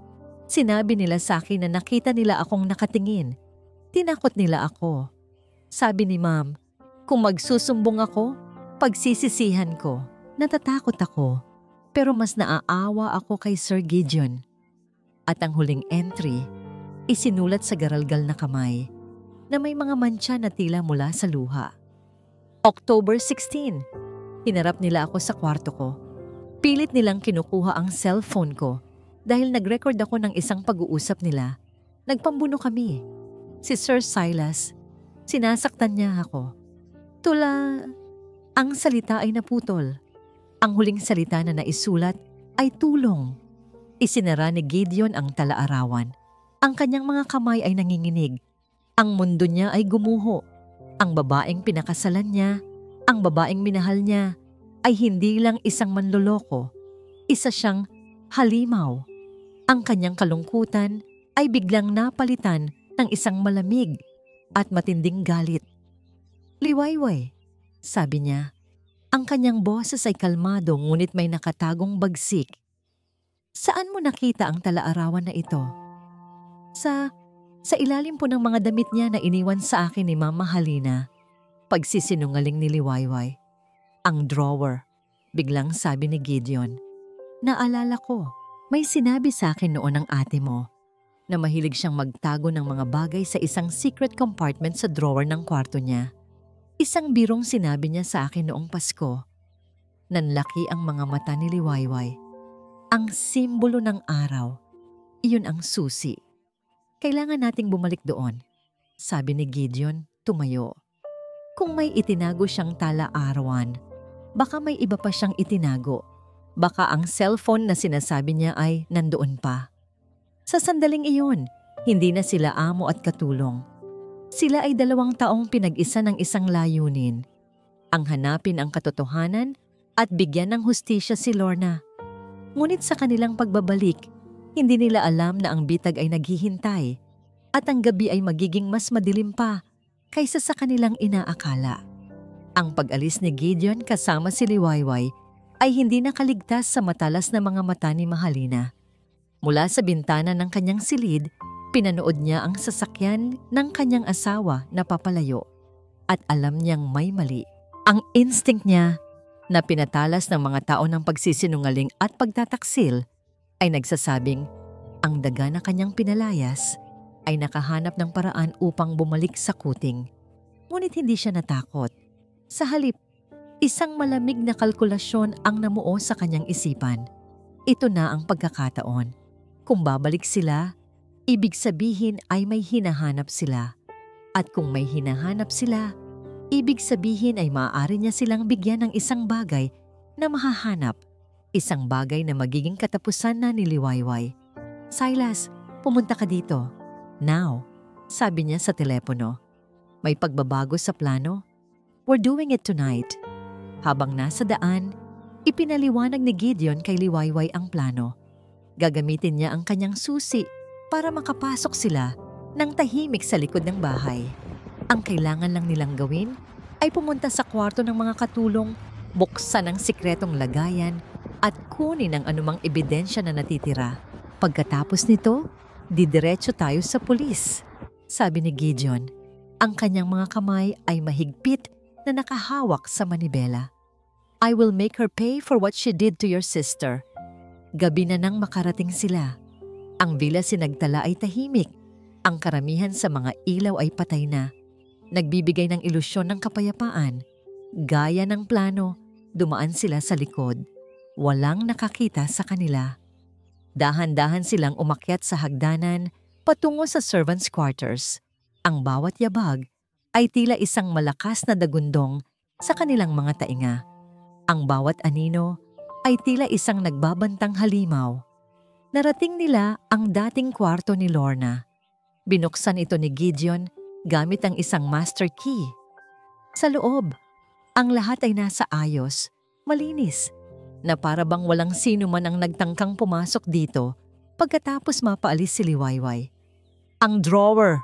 sinabi nila sa akin na nakita nila akong nakatingin. Tinakot nila ako. Sabi ni Ma'am, kung magsusumbong ako, pagsisisihan ko. Natatakot ako, pero mas naaawa ako kay Sir Gideon. At ang huling entry, isinulat sa garalgal na kamay na may mga mantsa na tila mula sa luha. October 16, hinarap nila ako sa kwarto ko. Pilit nilang kinukuha ang cellphone ko dahil nag-record ako ng isang pag-uusap nila. Nagpambuno kami. Si Sir Silas, sinasaktan niya ako. Ang salita ay naputol. Ang huling salita na naisulat ay tulong. Isinara ni Gideon ang tala-arawan. Ang kanyang mga kamay ay nanginginig. Ang mundo niya ay gumuho. Ang babaeng pinakasalan niya, ang babaeng minahal niya, ay hindi lang isang manloloko. Isa siyang halimaw. Ang kanyang kalungkutan ay biglang napalitan ng isang malamig at matinding galit. Liwayway, sabi niya. Ang kanyang boses ay kalmado ngunit may nakatagong bagsik. Saan mo nakita ang tala-arawan na ito? Sa ilalim po ng mga damit niya na iniwan sa akin ni Mama Halina. Pagsisinungaling ni Liwayway. Ang drawer, biglang sabi ni Gideon. Naalala ko, may sinabi sa akin noon ng ate mo na mahilig siyang magtago ng mga bagay sa isang secret compartment sa drawer ng kwarto niya. Isang birong sinabi niya sa akin noong Pasko. Nanlaki ang mga mata ni Liwayway. Ang simbolo ng araw, iyon ang susi. Kailangan nating bumalik doon, sabi ni Gideon, tumayo. Kung may itinago siyang tala-arawan, baka may iba pa siyang itinago. Baka ang cellphone na sinasabi niya ay nandoon pa. Sa sandaling iyon, hindi na sila amo at katulong. Sila ay 2 taong pinag-isa ng isang layunin, ang hanapin ang katotohanan at bigyan ng hustisya si Lorna. Ngunit sa kanilang pagbabalik, hindi nila alam na ang bitag ay naghihintay at ang gabi ay magiging mas madilim pa kaysa sa kanilang inaakala. Ang pag-alis ni Gideon kasama si Liwayway ay hindi nakaligtas sa matalas na mga mata ni Mahalina. Mula sa bintana ng kanyang silid, pinanood niya ang sasakyan ng kanyang asawa na papalayo at alam niyang may mali. Ang instinct niya na pinatalas ng mga tao ng pagsisinungaling at pagtataksil ay nagsasabing ang daga na kanyang pinalayas ay nakahanap ng paraan upang bumalik sa kuting. Ngunit hindi siya natakot. Sa halip, isang malamig na kalkulasyon ang namuo sa kanyang isipan. Ito na ang pagkakataon. Kung babalik sila, ibig sabihin ay may hinahanap sila. At kung may hinahanap sila, ibig sabihin ay maaari niya silang bigyan ng isang bagay na mahahanap. Isang bagay na magiging katapusan na ni Liwayway. "Silas, pumunta ka dito. Now," sabi niya sa telepono. "May pagbabago sa plano. We're doing it tonight." Habang nasa daan, ipinaliwanag ni Gideon kay Liwayway ang plano. Gagamitin niya ang kanyang susi para makapasok sila ng tahimik sa likod ng bahay. Ang kailangan lang nilang gawin ay pumunta sa kwarto ng mga katulong, buksan ang sikretong lagayan at kunin ang anumang ebidensya na natitira. Pagkatapos nito, didiretso tayo sa pulis, sabi ni Gideon. Ang kanyang mga kamay ay mahigpit na nakahawak sa manibela. "I will make her pay for what she did to your sister." Gabi na nang makarating sila. Ang villa sinagtala ay tahimik. Ang karamihan sa mga ilaw ay patay na. Nagbibigay ng ilusyon ng kapayapaan. Gaya ng plano, dumaan sila sa likod. Walang nakakita sa kanila. Dahan-dahan silang umakyat sa hagdanan patungo sa servants' quarters. Ang bawat yabag ay tila isang malakas na dagundong sa kanilang mga tainga. Ang bawat anino ay tila isang nagbabantang halimaw. Narating nila ang dating kwarto ni Lorna. Binuksan ito ni Gideon gamit ang isang master key. Sa loob, ang lahat ay nasa ayos, malinis, na para bang walang sino man ang nagtangkang pumasok dito pagkatapos mapaalis si Liwayway. "Ang drawer!"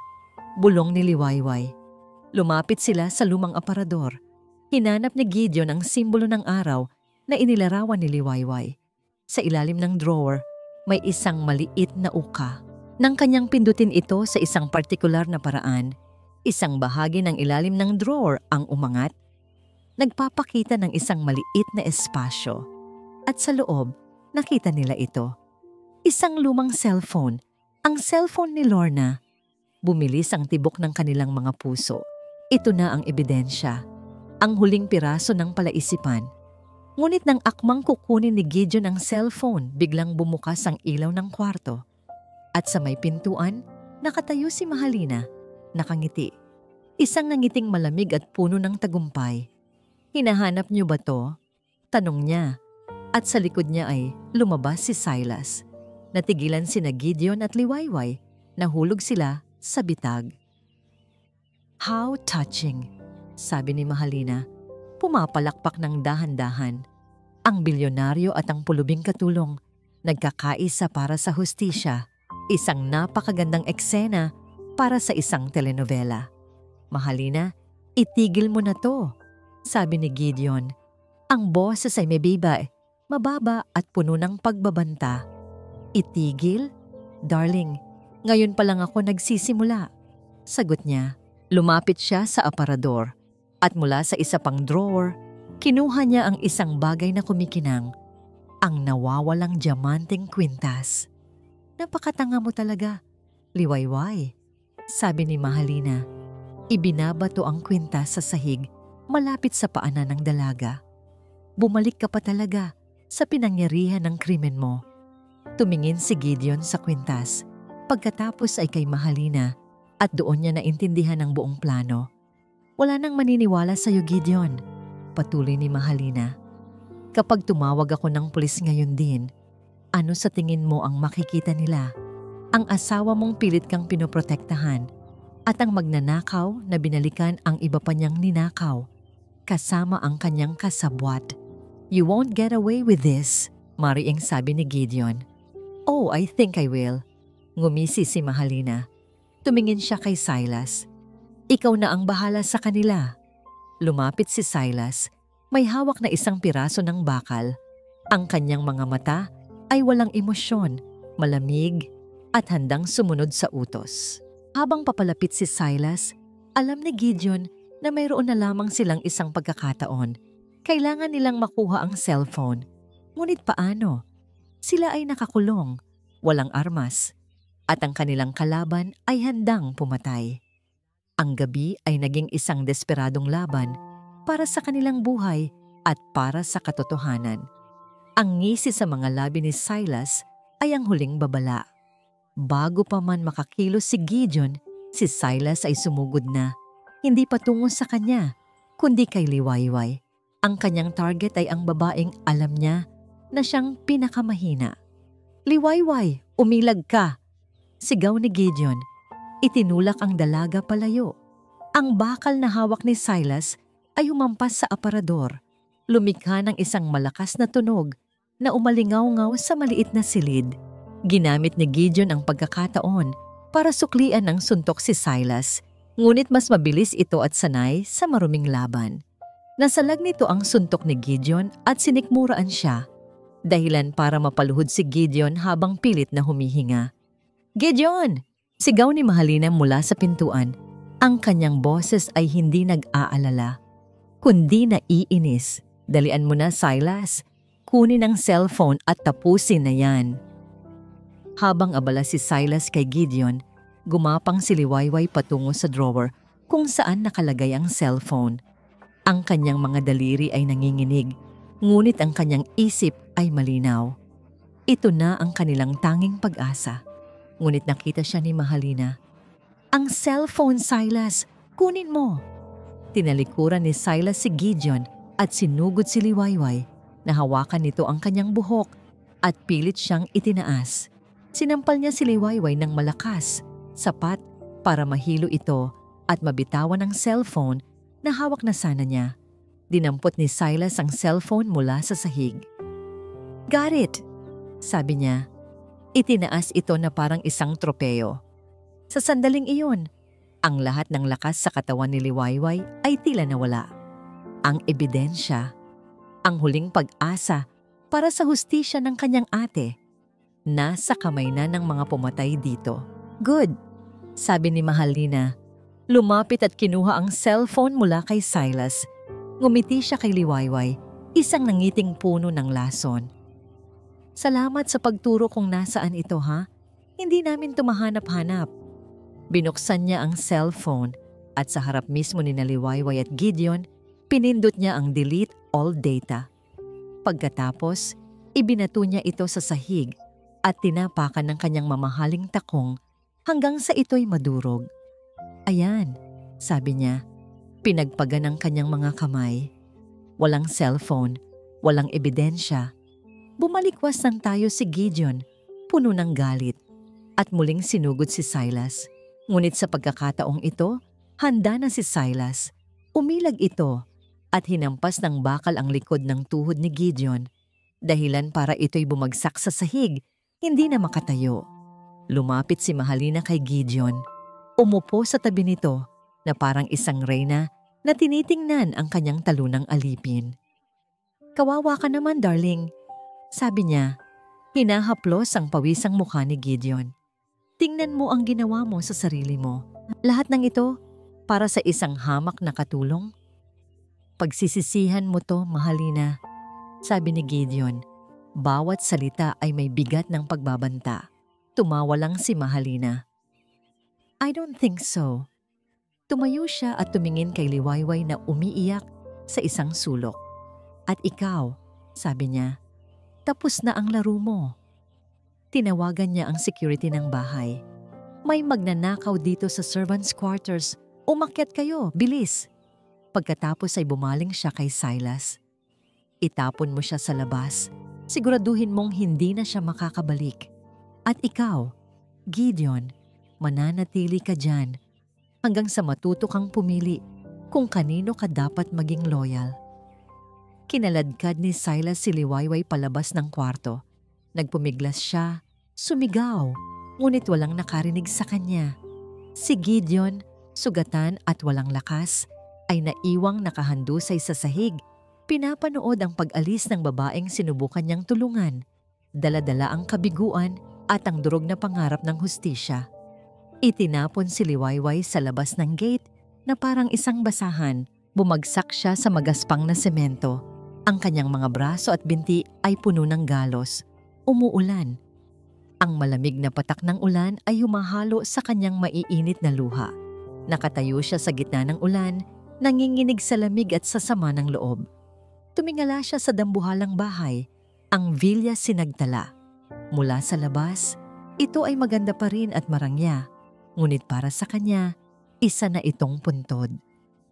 bulong ni Liwayway. Lumapit sila sa lumang aparador. Hinanap ni Gideon ang simbolo ng araw na inilarawan ni Liwayway. Sa ilalim ng drawer, may isang maliit na uka. Nang kanyang pindutin ito sa isang partikular na paraan, isang bahagi ng ilalim ng drawer ang umangat, nagpapakita ng isang maliit na espasyo. At sa loob, nakita nila ito. Isang lumang cellphone, ang cellphone ni Lorna. Bumilis ang tibok ng kanilang mga puso. Ito na ang ebidensya, ang huling piraso ng palaisipan. Ngunit nang akmang kukunin ni Gideon ang cellphone, biglang bumukas ang ilaw ng kwarto. At sa may pintuan, nakatayo si Mahalina, nakangiti. Isang nangiting malamig at puno ng tagumpay. "Hinahanap niyo ba to?" tanong niya. At sa likod niya ay lumabas si Silas. Natigilan sina Gideon at Liwayway. Nahulog sila sa bitag. "How touching," sabi ni Mahalina. Pumapalakpak ng dahan-dahan. Ang bilyonaryo at ang pulubing katulong nagkakaisa para sa hustisya. Isang napakagandang eksena para sa isang telenovela. "Mahalina, itigil mo na to," sabi ni Gideon. Ang boses ay mababa at puno ng pagbabanta. "Itigil? Darling, ngayon pa lang ako nagsisimula," sagot niya. Lumapit siya sa aparador at mula sa isa pang drawer, kinuha niya ang isang bagay na kumikinang, ang nawawalang diamanteng kwintas. "Napakatanga mo talaga, Liwayway," sabi ni Mahalina. Ibinabato ang kwintas sa sahig malapit sa paanan ng dalaga. "Bumalik ka pa talaga sa pinangyarihan ng krimen mo." Tumingin si Gideon sa kwintas. Pagkatapos ay kay Mahalina at doon niya naintindihan ang buong plano. "Wala nang maniniwala sa iyo, Gideon," patuloy ni Mahalina. Kapag tumawag ako ng pulis ngayon din, ano sa tingin mo ang makikita nila? Ang asawa mong pilit kang pinoprotektahan at ang magnanakaw na binalikan ang iba pa niyang ninakaw, kasama ang kanyang kasabwat. You won't get away with this, Mariing sabi ni Gideon. Oh, I think I will. Ngumisi si Mahalina. Tumingin siya kay Silas. Ikaw na ang bahala sa kanila. Lumapit si Silas. May hawak na isang piraso ng bakal. Ang kanyang mga mata ay walang emosyon, malamig at handang sumunod sa utos. Habang papalapit si Silas, alam ni Gideon na mayroon na lamang silang isang pagkakataon. Kailangan nilang makuha ang cellphone. Ngunit paano? Sila ay nakakulong, walang armas, at ang kanilang kalaban ay handang pumatay. Ang gabi ay naging isang desperadong laban para sa kanilang buhay at para sa katotohanan. Ang ngisi sa mga labi ni Silas ay ang huling babala. Bago pa man makakilos si Gideon, si Silas ay sumugod na. Hindi patungo sa kanya, kundi kay Liwayway. Ang kanyang target ay ang babaeng alam niya na siyang pinakamahina. Liwayway, umilag ka! Sigaw ni Gideon. Itinulak ang dalaga palayo. Ang bakal na hawak ni Silas ay humampas sa aparador. Lumikha ng isang malakas na tunog na umalingaw-ngaw sa maliit na silid. Ginamit ni Gideon ang pagkakataon para suklian ng suntok si Silas, ngunit mas mabilis ito at sanay sa maruming laban. Nasalag nito ang suntok ni Gideon at sinikmuraan siya, dahilan para mapaluhod si Gideon habang pilit na humihinga. Gideon! Sigaw ni Mahalina mula sa pintuan. Ang kanyang boses ay hindi nag-aalala, kundi naiinis. Dalian mo na, Silas. Kunin ang cellphone at tapusin na yan. Habang abala si Silas kay Gideon, gumapang si Liwayway patungo sa drawer kung saan nakalagay ang cellphone. Ang kanyang mga daliri ay nanginginig, ngunit ang kanyang isip ay malinaw. Ito na ang kanilang tanging pag-asa. Ngunit nakita siya ni Mahalina. Ang cellphone, Silas! Kunin mo! Tinalikuran ni Silas si Gideon at sinugod si Liwayway. Nahawakan nito ang kanyang buhok at pilit siyang itinaas. Sinampal niya si Liwayway ng malakas, sapat para mahilo ito at mabitawan ang cellphone na hawak na sana niya. Dinampot ni Silas ang cellphone mula sa sahig. Got it! Sabi niya. Itinaas ito na parang isang tropeo. Sa sandaling iyon, ang lahat ng lakas sa katawan ni Liwayway ay tila nawala. Ang ebidensya, ang huling pag-asa para sa hustisya ng kanyang ate, nasa kamay na ng mga pumatay dito. Good, sabi ni Mahalina. Lumapit at kinuha ang cellphone mula kay Silas. Ngumiti siya kay Liwayway, isang nangiting puno ng lason. Salamat sa pagturo kung nasaan ito, ha? Hindi namin tumahanap-hanap. Binuksan niya ang cellphone at sa harap mismo ni Liwayway at Gideon, pinindot niya ang delete all data. Pagkatapos, ibinato niya ito sa sahig at tinapakan ng kanyang mamahaling takong hanggang sa ito'y madurog. Ayan, sabi niya, pinagpagan ng kanyang mga kamay. Walang cellphone, walang ebidensya. Bumalikwas lang tayo si Gideon, puno ng galit, at muling sinugod si Silas. Ngunit sa pagkakataong ito, handa na si Silas. Umilag ito at hinampas ng bakal ang likod ng tuhod ni Gideon, dahilan para ito'y bumagsak sa sahig, hindi na makatayo. Lumapit si Mahalina kay Gideon. Umupo sa tabi nito na parang isang reyna na tinitingnan ang kanyang talunang alipin. Kawawa ka naman, darling. Sabi niya, hinahaplos ang pawisang mukha ni Gideon. Tingnan mo ang ginawa mo sa sarili mo. Lahat ng ito para sa isang hamak na katulong. Pagsisisihan mo to, Mahalina, sabi ni Gideon. Bawat salita ay may bigat ng pagbabanta. Tumawa lang si Mahalina. I don't think so. Tumayo siya at tumingin kay Liwayway na umiiyak sa isang sulok. At ikaw, sabi niya, tapos na ang laro mo. Tinawagan niya ang security ng bahay. May magnanakaw dito sa servants' quarters. Umakyat kayo, bilis. Pagkatapos ay bumaling siya kay Silas. Itapon mo siya sa labas. Siguraduhin mong hindi na siya makakabalik. At ikaw, Gideon, mananatili ka dyan hanggang sa matuto kang pumili kung kanino ka dapat maging loyal. Kinaladkad ni Silas si Liwayway palabas ng kwarto. Nagpumiglas siya, sumigaw, ngunit walang nakarinig sa kanya. Si Gideon, sugatan at walang lakas, ay naiwang nakahandusay sa sahig. Pinapanood ang pag-alis ng babaeng sinubukan niyang tulungan. Dala-dala ang kabiguan at ang durog na pangarap ng hustisya. Itinapon si Liwayway sa labas ng gate na parang isang basahan. Bumagsak siya sa magaspang na semento. Ang kanyang mga braso at binti ay puno ng galos. Umuulan. Ang malamig na patak ng ulan ay humahalo sa kanyang maiinit na luha. Nakatayo siya sa gitna ng ulan, nanginginig sa lamig at sa sama ng loob. Tumingala siya sa dambuhalang bahay, ang Villa Sinagtala. Mula sa labas, ito ay maganda pa rin at marangya. Ngunit para sa kanya, isa na itong puntod.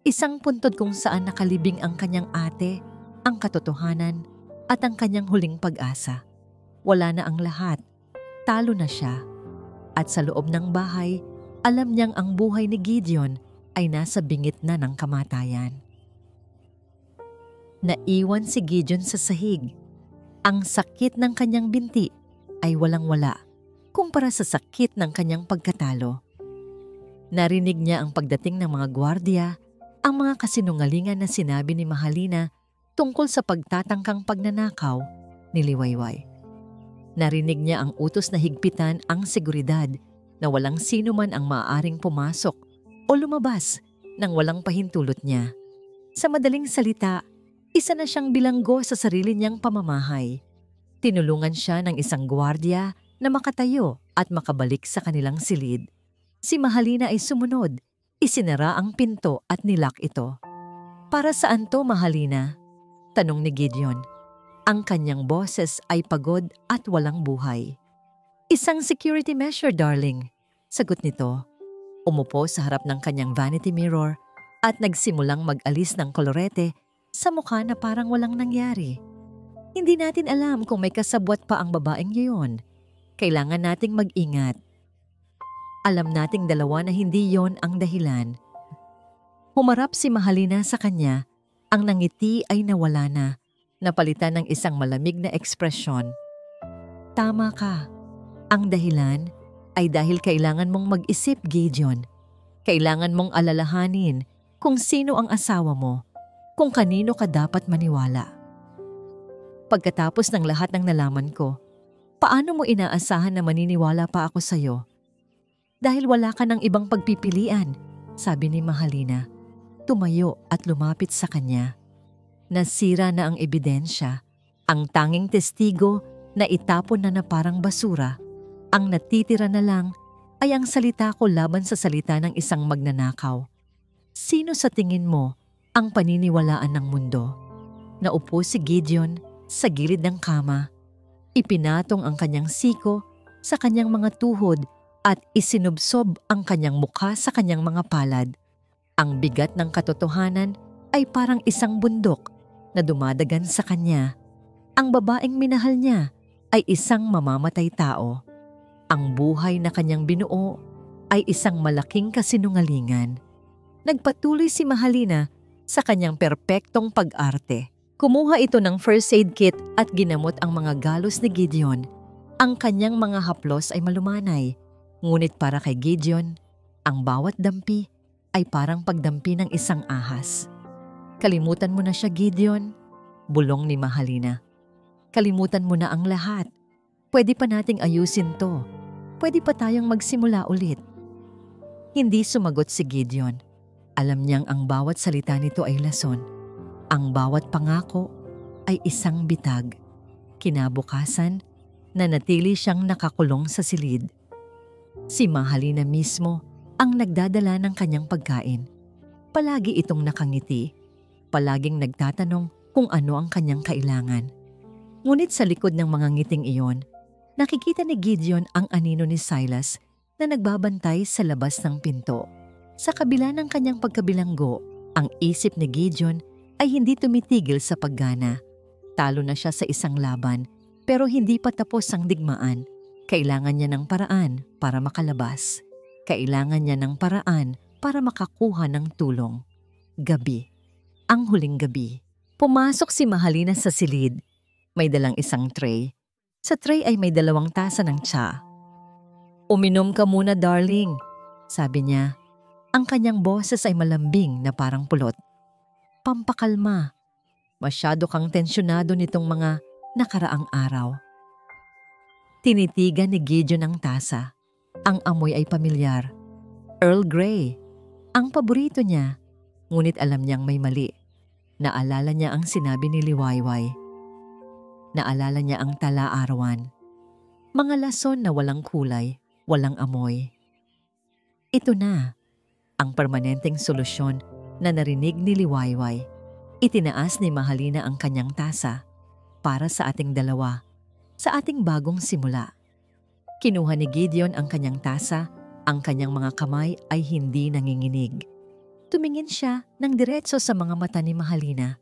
Isang puntod kung saan nakalibing ang kanyang ate, ang katotohanan, at ang kanyang huling pag-asa. Wala na ang lahat. Talo na siya. At sa loob ng bahay, alam niyang ang buhay ni Gideon ay nasa bingit na ng kamatayan. Naiwan si Gideon sa sahig. Ang sakit ng kanyang binti ay walang-wala kumpara sa sakit ng kanyang pagkatalo. Narinig niya ang pagdating ng mga gwardiya, ang mga kasinungalingan na sinabi ni Mahalina tungkol sa pagtatangkang pagnanakaw ni Liwayway. Narinig niya ang utos na higpitan ang seguridad na walang sino man ang maaaring pumasok o lumabas nang walang pahintulot niya. Sa madaling salita, isa na siyang bilanggo sa sarili niyang pamamahay. Tinulungan siya ng isang gwardiya na makatayo at makabalik sa kanilang silid. Si Mahalina ay sumunod, isinara ang pinto at nilak ito. "Para saan to, Mahalina?" tanong ni Gideon. Ang kanyang boses ay pagod at walang buhay. "Isang security measure, darling," sagot nito. Umupo sa harap ng kanyang vanity mirror at nagsimulang mag-alis ng kolorete sa mukha na parang walang nangyari. "Hindi natin alam kung may kasabwat pa ang babaeng iyon. Kailangan nating mag-ingat. Alam nating dalawa na hindi yon ang dahilan." Humarap si Mahalina sa kanya. Ang nangiti ay nawala na, napalitan ng isang malamig na ekspresyon. "Tama ka. Ang dahilan ay dahil kailangan mong mag-isip, Gideon. Kailangan mong alalahanin kung sino ang asawa mo, kung kanino ka dapat maniwala." "Pagkatapos ng lahat ng nalaman ko, paano mo inaasahan na maniniwala pa ako sa'yo?" "Dahil wala ka ng ibang pagpipilian," sabi ni Mahalina. Tumayo at lumapit sa kanya. Nasira na ang ebidensya. Ang tanging testigo na itapon na parang basura. Ang natitira na lang ay ang salita ko laban sa salita ng isang magnanakaw. Sino sa tingin mo ang paniniwalaan ng mundo? Naupo si Gideon sa gilid ng kama. Ipinatong ang kanyang siko sa kanyang mga tuhod at isinubsob ang kanyang mukha sa kanyang mga palad. Ang bigat ng katotohanan ay parang isang bundok na dumadagan sa kanya. Ang babaeng minahal niya ay isang mamamatay tao. Ang buhay na kanyang binuo ay isang malaking kasinungalingan. Nagpatuloy si Mahalina sa kanyang perpektong pag-arte. Kumuha ito ng first aid kit at ginamot ang mga galos ni Gideon. Ang kanyang mga haplos ay malumanay. Ngunit para kay Gideon, ang bawat dampi ay parang pagdampi ng isang ahas. "Kalimutan mo na siya, Gideon," bulong ni Mahalina. "Kalimutan mo na ang lahat. Pwede pa nating ayusin to. Pwede pa tayong magsimula ulit." Hindi sumagot si Gideon. Alam niyang ang bawat salita nito ay lason. Ang bawat pangako ay isang bitag. Kinabukasan, nanatili siyang nakakulong sa silid. Si Mahalina mismo ang nagdadala ng kanyang pagkain. Palagi itong nakangiti. Palaging nagtatanong kung ano ang kanyang kailangan. Ngunit sa likod ng mga ngiting iyon, nakikita ni Gideon ang anino ni Silas na nagbabantay sa labas ng pinto. Sa kabila ng kanyang pagkabilanggo, ang isip ni Gideon ay hindi tumitigil sa paggana. Talo na siya sa isang laban, pero hindi pa tapos ang digmaan. Kailangan niya ng paraan para makalabas. Kailangan niya ng paraan para makakuha ng tulong. Gabi. Ang huling gabi. Pumasok si Mahalina sa silid. May dalang isang tray. Sa tray ay may 2 tasa ng tsa. "Uminom ka muna, darling," sabi niya. Ang kanyang boses ay malambing na parang pulot. "Pampakalma. Masyado kang tensyonado nitong mga nakaraang araw." Tinitigan ni Gideon ang tasa. Ang amoy ay pamilyar. Earl Grey. Ang paborito niya. Ngunit alam niyang may mali. Naalala niya ang sinabi ni Liwayway. Naalala niya ang tala-arawan. Mga lason na walang kulay, walang amoy. Ito na, ang permanenteng solusyon na narinig ni Liwayway. Itinaas ni Mahalina ang kanyang tasa para sa ating dalawa, sa ating bagong simula. Kinuha ni Gideon ang kanyang tasa, ang kanyang mga kamay ay hindi nanginginig. Tumingin siya ng diretso sa mga mata ni Mahalina.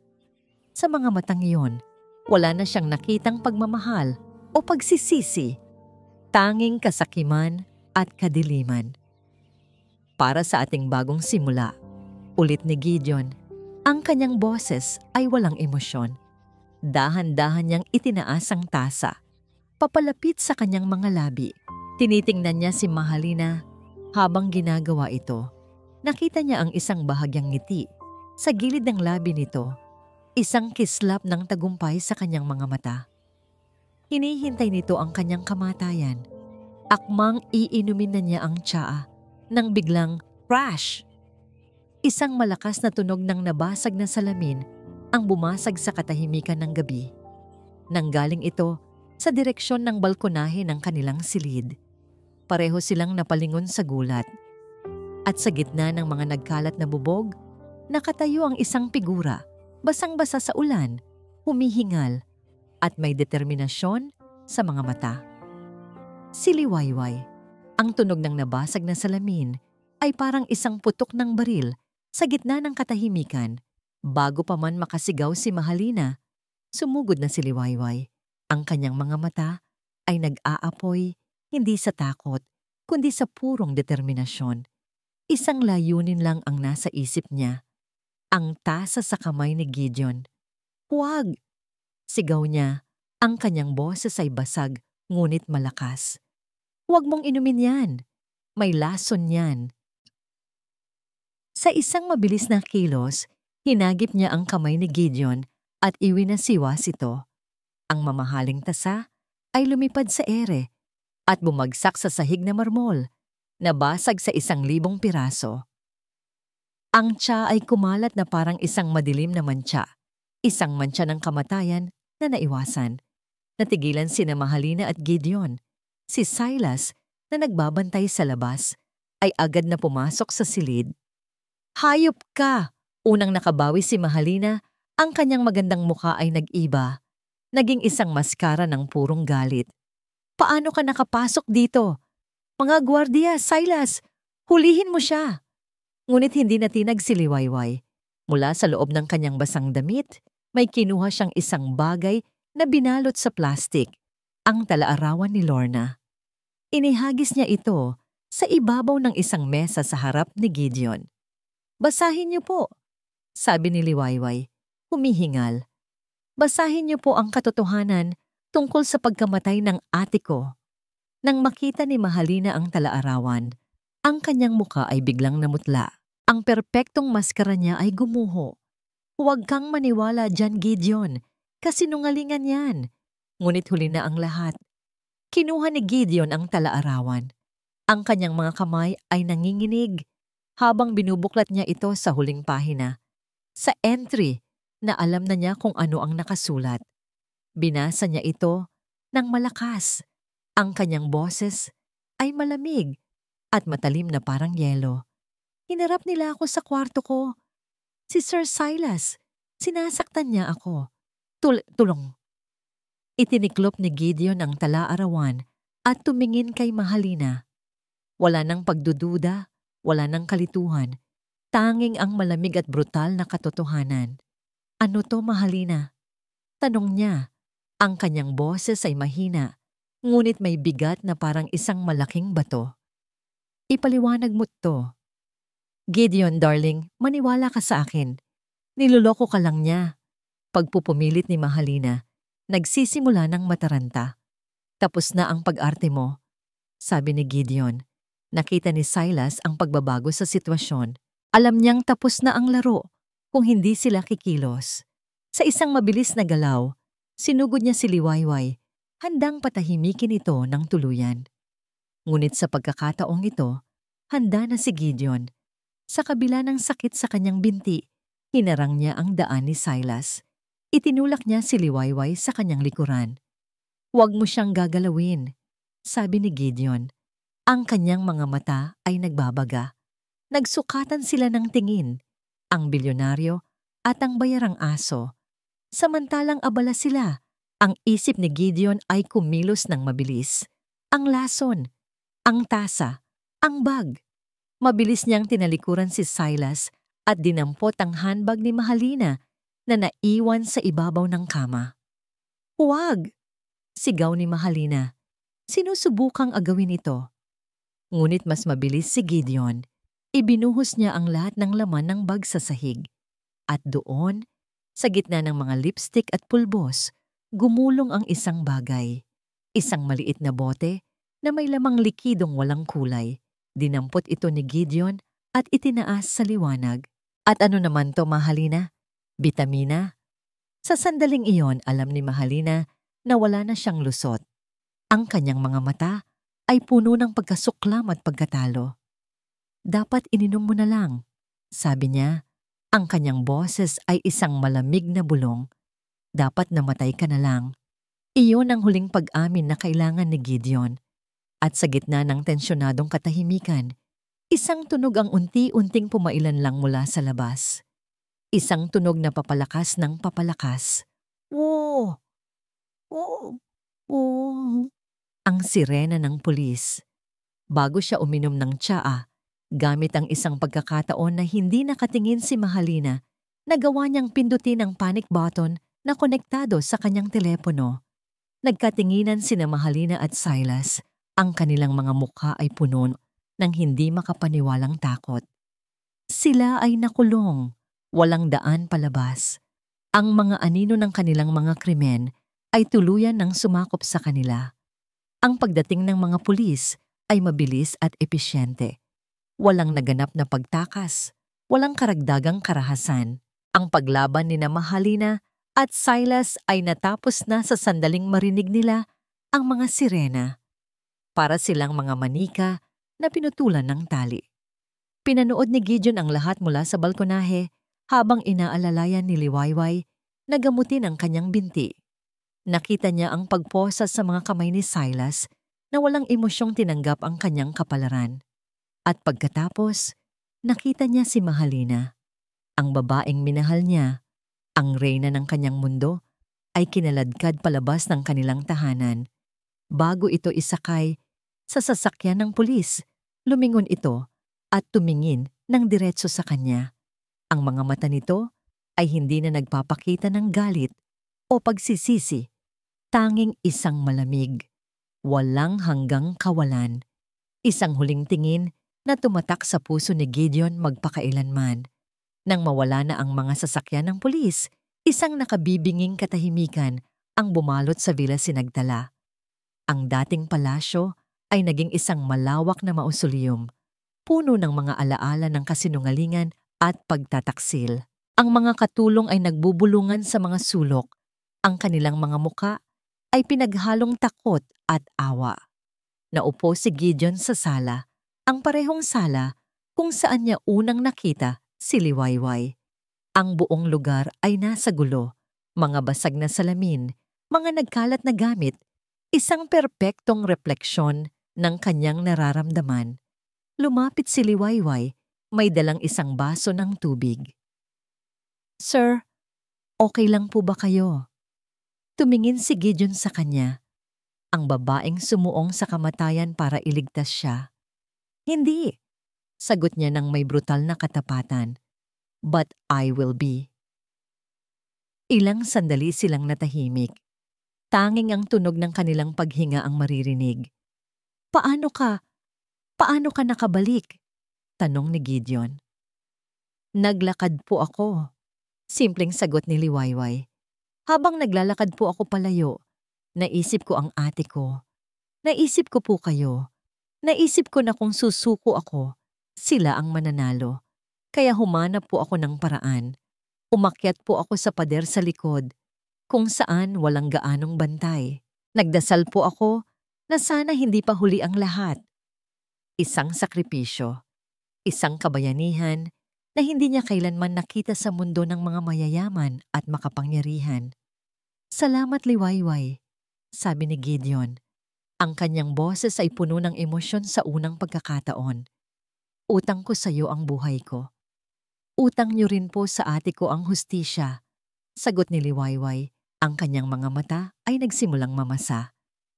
Sa mga matang iyon, wala na siyang nakitang pagmamahal o pagsisisi. Tanging kasakiman at kadiliman. Para sa ating bagong simula, ulit ni Gideon, ang kanyang boses ay walang emosyon. Dahan-dahan niyang itinaas ang tasa, papalapit sa kanyang mga labi. Tinitingnan niya si Mahalina habang ginagawa ito. Nakita niya ang isang bahagyang ngiti sa gilid ng labi nito, isang kislap ng tagumpay sa kanyang mga mata. Hinihintay nito ang kanyang kamatayan. Akmang iinumin na niya ang tsaa nang biglang crash! Isang malakas na tunog ng nabasag na salamin ang bumasag sa katahimikan ng gabi. Nanggaling ito sa direksyon ng balkonahe ng kanilang silid. Pareho silang napalingon sa gulat. At sa gitna ng mga nagkalat na bubog, nakatayo ang isang figura, basang-basa sa ulan, humihingal, at may determinasyon sa mga mata. Si Liwayway. Ang tunog ng nabasag na salamin ay parang isang putok ng baril sa gitna ng katahimikan. Bago pa man makasigaw si Mahalina, sumugod na si Liwayway. Ang kanyang mga mata ay nag-aapoy hindi sa takot, kundi sa purong determinasyon. Isang layunin lang ang nasa isip niya. Ang tasa sa kamay ni Gideon. "Huwag!" Sigaw niya. Ang kanyang boses ay basag, ngunit malakas. "Huwag mong inumin yan. May lason yan." Sa isang mabilis na kilos, hinagip niya ang kamay ni Gideon at iwinasiwas ito. Ang mamahaling tasa ay lumipad sa ere at bumagsak sa sahig na marmol, nabasag sa 1,000 piraso. Ang tsa ay kumalat na parang isang madilim na mantsa, isang mantsa ng kamatayan na naiwasan. Natigilan sina Mahalina at Gideon. Si Silas, na nagbabantay sa labas, ay agad na pumasok sa silid. "Hayop ka!" Unang nakabawi si Mahalina, ang kanyang magandang mukha ay nag-iba. Naging isang maskara ng purong galit. "Paano ka nakapasok dito? Mga gwardiya, Silas, hulihin mo siya!" Ngunit hindi natinag si Liwayway. Mula sa loob ng kanyang basang damit, may kinuha siyang isang bagay na binalot sa plastik, ang tala-arawan ni Lorna. Inihagis niya ito sa ibabaw ng isang mesa sa harap ni Gideon. "Basahin niyo po," sabi ni Liwayway, humihingal. "Basahin niyo po ang katotohanan tungkol sa pagkamatay ng ate ko." Nang makita ni Mahalina ang tala-arawan, ang kanyang muka ay biglang namutla. Ang perpektong maskara niya ay gumuho. "Huwag kang maniwala dyan, Gideon. Kasinungalingan yan." Ngunit huli na ang lahat. Kinuha ni Gideon ang tala-arawan. Ang kanyang mga kamay ay nanginginig habang binubuklat niya ito sa huling pahina. Sa entry na alam na niya kung ano ang nakasulat. Binasa niya ito ng malakas. Ang kanyang boses ay malamig at matalim na parang yelo. "Hinarap nila ako sa kwarto ko. Si Sir Silas, sinasaktan niya ako. Tulong." Itiniklop ni Gideon ang tala-arawan at tumingin kay Mahalina. Wala nang pagdududa, wala nang kalituhan. Tanging ang malamig at brutal na katotohanan. "Ano to, Mahalina?" Tanong niya. Ang kanyang boses ay mahina, ngunit may bigat na parang isang malaking bato. Ipaliwanag mo to. Gideon, darling, maniwala ka sa akin. Niloloko ka lang niya. Pagpupumilit ni Mahalina, nagsisimula ng mataranta. Tapos na ang pag-arte mo, sabi ni Gideon. Nakita ni Silas ang pagbabago sa sitwasyon. Alam niyang tapos na ang laro kung hindi sila kikilos. Sa isang mabilis na galaw, sinugod niya si Liwayway, handang patahimikin ito ng tuluyan. Ngunit sa pagkakataong ito, handa na si Gideon. Sa kabila ng sakit sa kanyang binti, hinarang niya ang daan ni Silas. Itinulak niya si Liwayway sa kanyang likuran. "Huwag mo siyang gagalawin," sabi ni Gideon. Ang kanyang mga mata ay nagbabaga. Nagsukatan sila ng tingin, ang bilyonaryo at ang bayarang aso. Samantalang abala sila, ang isip ni Gideon ay kumilos ng mabilis. Ang lason, ang tasa, ang bag. Mabilis niyang tinalikuran si Silas at dinampot ang handbag ni Mahalina na naiwan sa ibabaw ng kama. "Huwag!" sigaw ni Mahalina. Sinusubukang agawin ito. Ngunit mas mabilis si Gideon. Ibinuhos niya ang lahat ng laman ng bag sa sahig. At doon, sa gitna ng mga lipstick at pulbos, gumulong ang isang bagay. Isang maliit na bote na may lamang likidong walang kulay. Dinampot ito ni Gideon at itinaas sa liwanag. "At ano naman to, Mahalina? Bitamina?" Sa sandaling iyon, alam ni Mahalina na wala na siyang lusot. Ang kanyang mga mata ay puno ng pagkasuklam at pagkatalo. "Dapat ininom mo na lang," sabi niya. Ang kanyang boses ay isang malamig na bulong. "Dapat namatay ka na lang." Iyon ang huling pag-amin na kailangan ni Gideon. At sa gitna ng tensyonadong katahimikan, isang tunog ang unti-unting pumailan lang mula sa labas. Isang tunog na papalakas ng papalakas. "Woo! Woo! Woo!" Ang sirena ng pulis. Bago siya uminom ng tsaa, gamit ang isang pagkakataon na hindi nakatingin si Mahalina, nagawa niyang pindutin ang panic button na konektado sa kanyang telepono. Nagkatinginan sina Mahalina at Silas. Ang kanilang mga mukha ay puno ng hindi makapaniwalang takot. Sila ay nakulong, walang daan palabas. Ang mga anino ng kanilang mga krimen ay tuluyan ng sumakop sa kanila. Ang pagdating ng mga pulis ay mabilis at episyente. Walang naganap na pagtakas, walang karagdagang karahasan. Ang paglaban ni Mahalina at Silas ay natapos na sa sandaling marinig nila ang mga sirena. Para silang mga manika na pinutulan ng tali. Pinanood ni Gideon ang lahat mula sa balkonahe habang inaalalayan ni Liwayway na gamutin ang kanyang binti. Nakita niya ang pagposa sa mga kamay ni Silas na walang emosyong tinanggap ang kanyang kapalaran. At pagkatapos, nakita niya si Mahalina. Ang babaeng minahal niya, ang reyna ng kanyang mundo, ay kinaladkad palabas ng kanilang tahanan. Bago ito isakay sa sasakyan ng pulis, lumingon ito at tumingin ng diretso sa kanya. Ang mga mata nito ay hindi na nagpapakita ng galit o pagsisisi. Tanging isang malamig, walang hanggang kawalan. Isang huling tingin na tumatak sa puso ni Gideon magpakailanman. Nang mawala na ang mga sasakyan ng pulis, isang nakabibinging katahimikan ang bumalot sa Villa Sinagtala. Ang dating palasyo ay naging isang malawak na mausoleum, puno ng mga alaala ng kasinungalingan at pagtataksil. Ang mga katulong ay nagbubulungan sa mga sulok. Ang kanilang mga muka ay pinaghalong takot at awa. Naupo si Gideon sa sala, ang parehong sala kung saan niya unang nakita si Liwayway. Ang buong lugar ay nasa gulo, mga basag na salamin, mga nagkalat na gamit, isang perpektong refleksyon ng kanyang nararamdaman. Lumapit si Liwayway, may dalang isang baso ng tubig. "Sir, okay lang po ba kayo?" Tumingin si Gideon sa kanya. Ang babaeng sumuong sa kamatayan para iligtas siya. "Hindi," sagot niya ng may brutal na katapatan. "But I will be." Ilang sandali silang natahimik. Tanging ang tunog ng kanilang paghinga ang maririnig. Paano ka? Paano ka nakabalik? Tanong ni Gideon. Naglakad po ako. Simpleng sagot ni Liwayway. Habang naglalakad po ako palayo, naisip ko ang ate ko. Naisip ko po kayo. Naisip ko na kung susuko ako, sila ang mananalo. Kaya humanap po ako ng paraan. Umakyat po ako sa pader sa likod, kung saan walang gaanong bantay. Nagdasal po ako na sana hindi pa huli ang lahat. Isang sakripisyo, isang kabayanihan na hindi niya kailanman nakita sa mundo ng mga mayayaman at makapangyarihan. Salamat Liwayway, sabi ni Gideon. Ang kanyang boses ay puno ng emosyon sa unang pagkakataon. Utang ko sa iyo ang buhay ko. Utang niyo rin po sa ate ko ang hustisya. Sagot ni Liwayway. Ang kanyang mga mata ay nagsimulang mamasa.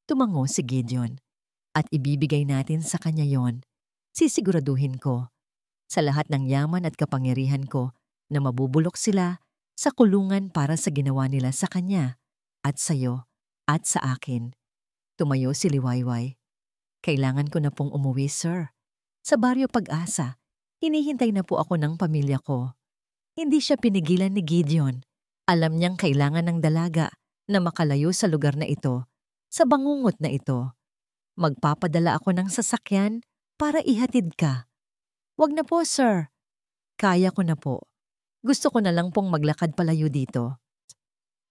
Tumango si Gideon. At ibibigay natin sa kanya yon. Sisiguraduhin ko sa lahat ng yaman at kapangyarihan ko na mabubulok sila sa kulungan para sa ginawa nila sa kanya at sa iyo at sa akin. Tumayo si Liwayway. Kailangan ko na pong umuwi, sir. Sa Baryo Pag-asa, hinihintay na po ako ng pamilya ko. Hindi siya pinigilan ni Gideon. Alam niyang kailangan ng dalaga na makalayo sa lugar na ito, sa bangungot na ito. Magpapadala ako ng sasakyan para ihatid ka. Wag na po, sir. Kaya ko na po. Gusto ko na lang pong maglakad palayo dito.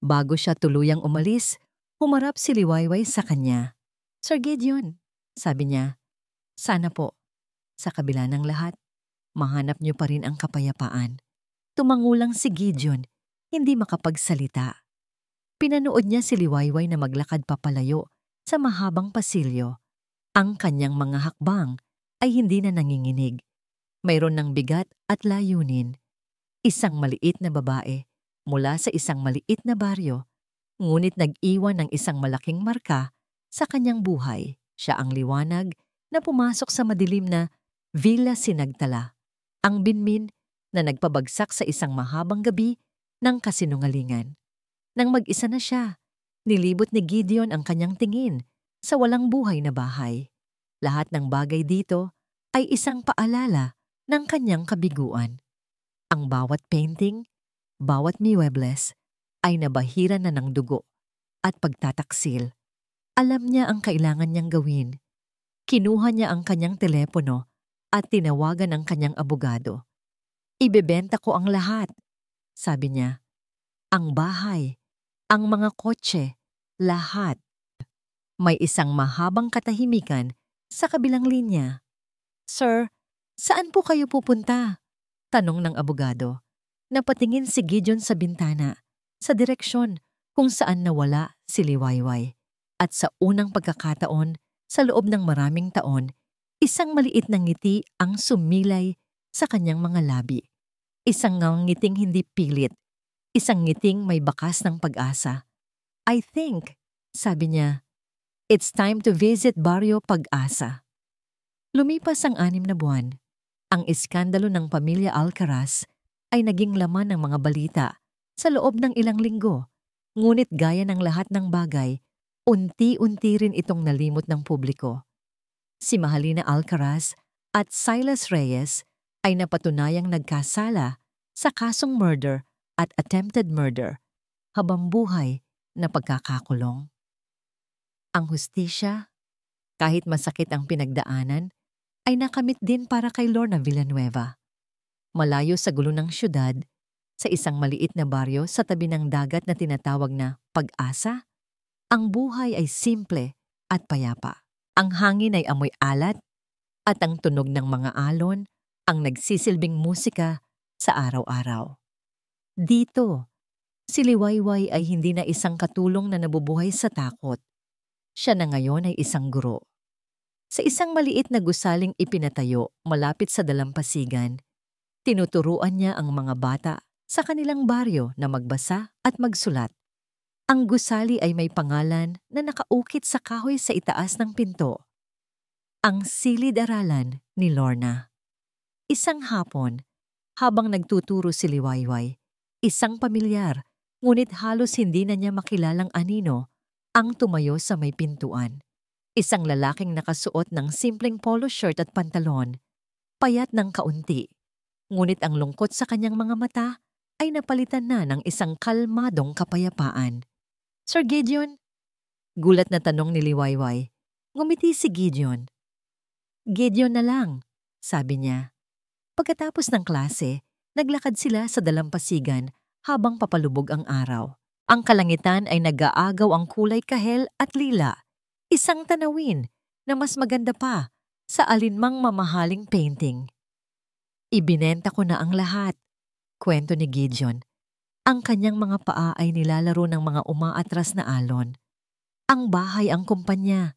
Bago siya tuluyang umalis, humarap si Liwayway sa kanya. Sir Gideon, sabi niya, sana po, sa kabila ng lahat, mahanap niyo pa rin ang kapayapaan. Tumangulang si Gideon, hindi makapagsalita. Pinanood niya si Liwayway na maglakad papalayo sa mahabang pasilyo. Ang kanyang mga hakbang ay hindi na nanginginig. Mayroon ng bigat at layunin. Isang maliit na babae mula sa isang maliit na baryo, ngunit nag-iwan ng isang malaking marka sa kanyang buhay. Siya ang liwanag na pumasok sa madilim na Villa Sinagtala, ang binmin na nagpabagsak sa isang mahabang gabi ng kasinungalingan. Nang mag-isa na siya, nilibot ni Gideon ang kanyang tingin sa walang buhay na bahay. Lahat ng bagay dito ay isang paalala ng kanyang kabiguan. Ang bawat painting, bawat muebles ay nabahira na ng dugo at pagtataksil. Alam niya ang kailangan niyang gawin. Kinuha niya ang kanyang telepono at tinawagan ang kanyang abogado. Ibebenta ko ang lahat, sabi niya. Ang bahay, ang mga kotse, lahat. May isang mahabang katahimikan sa kabilang linya. Sir, saan po kayo pupunta? Tanong ng abogado. Napatingin si Gideon sa bintana, sa direksyon kung saan nawala si Liwayway. At sa unang pagkakataon, sa loob ng maraming taon, isang maliit na ngiti ang sumilay sa kanyang mga labi. Isang ngiting hindi pilit, isang ngiting may bakas ng pag-asa. I think, sabi niya, it's time to visit Baryo Pag-asa. Lumipas ang 6 na buwan. Ang iskandalo ng pamilya Alcaraz ay naging laman ng mga balita sa loob ng ilang linggo. Ngunit gaya ng lahat ng bagay, unti-unti rin itong nalimot ng publiko. Si Mahalina Alcaraz at Silas Reyes ay napatunayang nagkasala sa kasong murder at attempted murder, habang buhay na pagkakakulong. Ang hustisya, kahit masakit ang pinagdaanan, ay nakamit din para kay Lorna Villanueva. Malayo sa gulo ng syudad, sa isang maliit na baryo sa tabi ng dagat na tinatawag na Pag-asa, ang buhay ay simple at payapa. Ang hangin ay amoy alat at ang tunog ng mga alon ang nagsisilbing musika sa araw-araw. Dito, si Liwayway ay hindi na isang katulong na nabubuhay sa takot. Siya na ngayon ay isang guro. Sa isang maliit na gusaling ipinatayo malapit sa dalampasigan, tinuturuan niya ang mga bata sa kanilang baryo na magbasa at magsulat. Ang gusali ay may pangalan na nakaukit sa kahoy sa itaas ng pinto. Ang silid-aralan ni Lorna. Isang hapon, habang nagtuturo si Liwayway, isang pamilyar Ngunit halos hindi na niya makilalang anino ang tumayo sa may pintuan. Isang lalaking nakasuot ng simpleng polo shirt at pantalon, payat ng kaunti. Ngunit ang lungkot sa kanyang mga mata ay napalitan na ng isang kalmadong kapayapaan. "Sir Gideon?" Gulat na tanong ni Liwayway. Ngumiti si Gideon. "Gideon na lang," sabi niya. Pagkatapos ng klase, naglakad sila sa dalampasigan habang papalubog ang araw. Ang kalangitan ay nag-aagaw ang kulay kahel at lila, isang tanawin na mas maganda pa sa alinmang mamahaling painting. "Ibinenta ko na ang lahat," kwento ni Gideon. Ang kanyang mga paa ay nilalaro ng mga umaatras na alon. "Ang bahay ang kumpanya.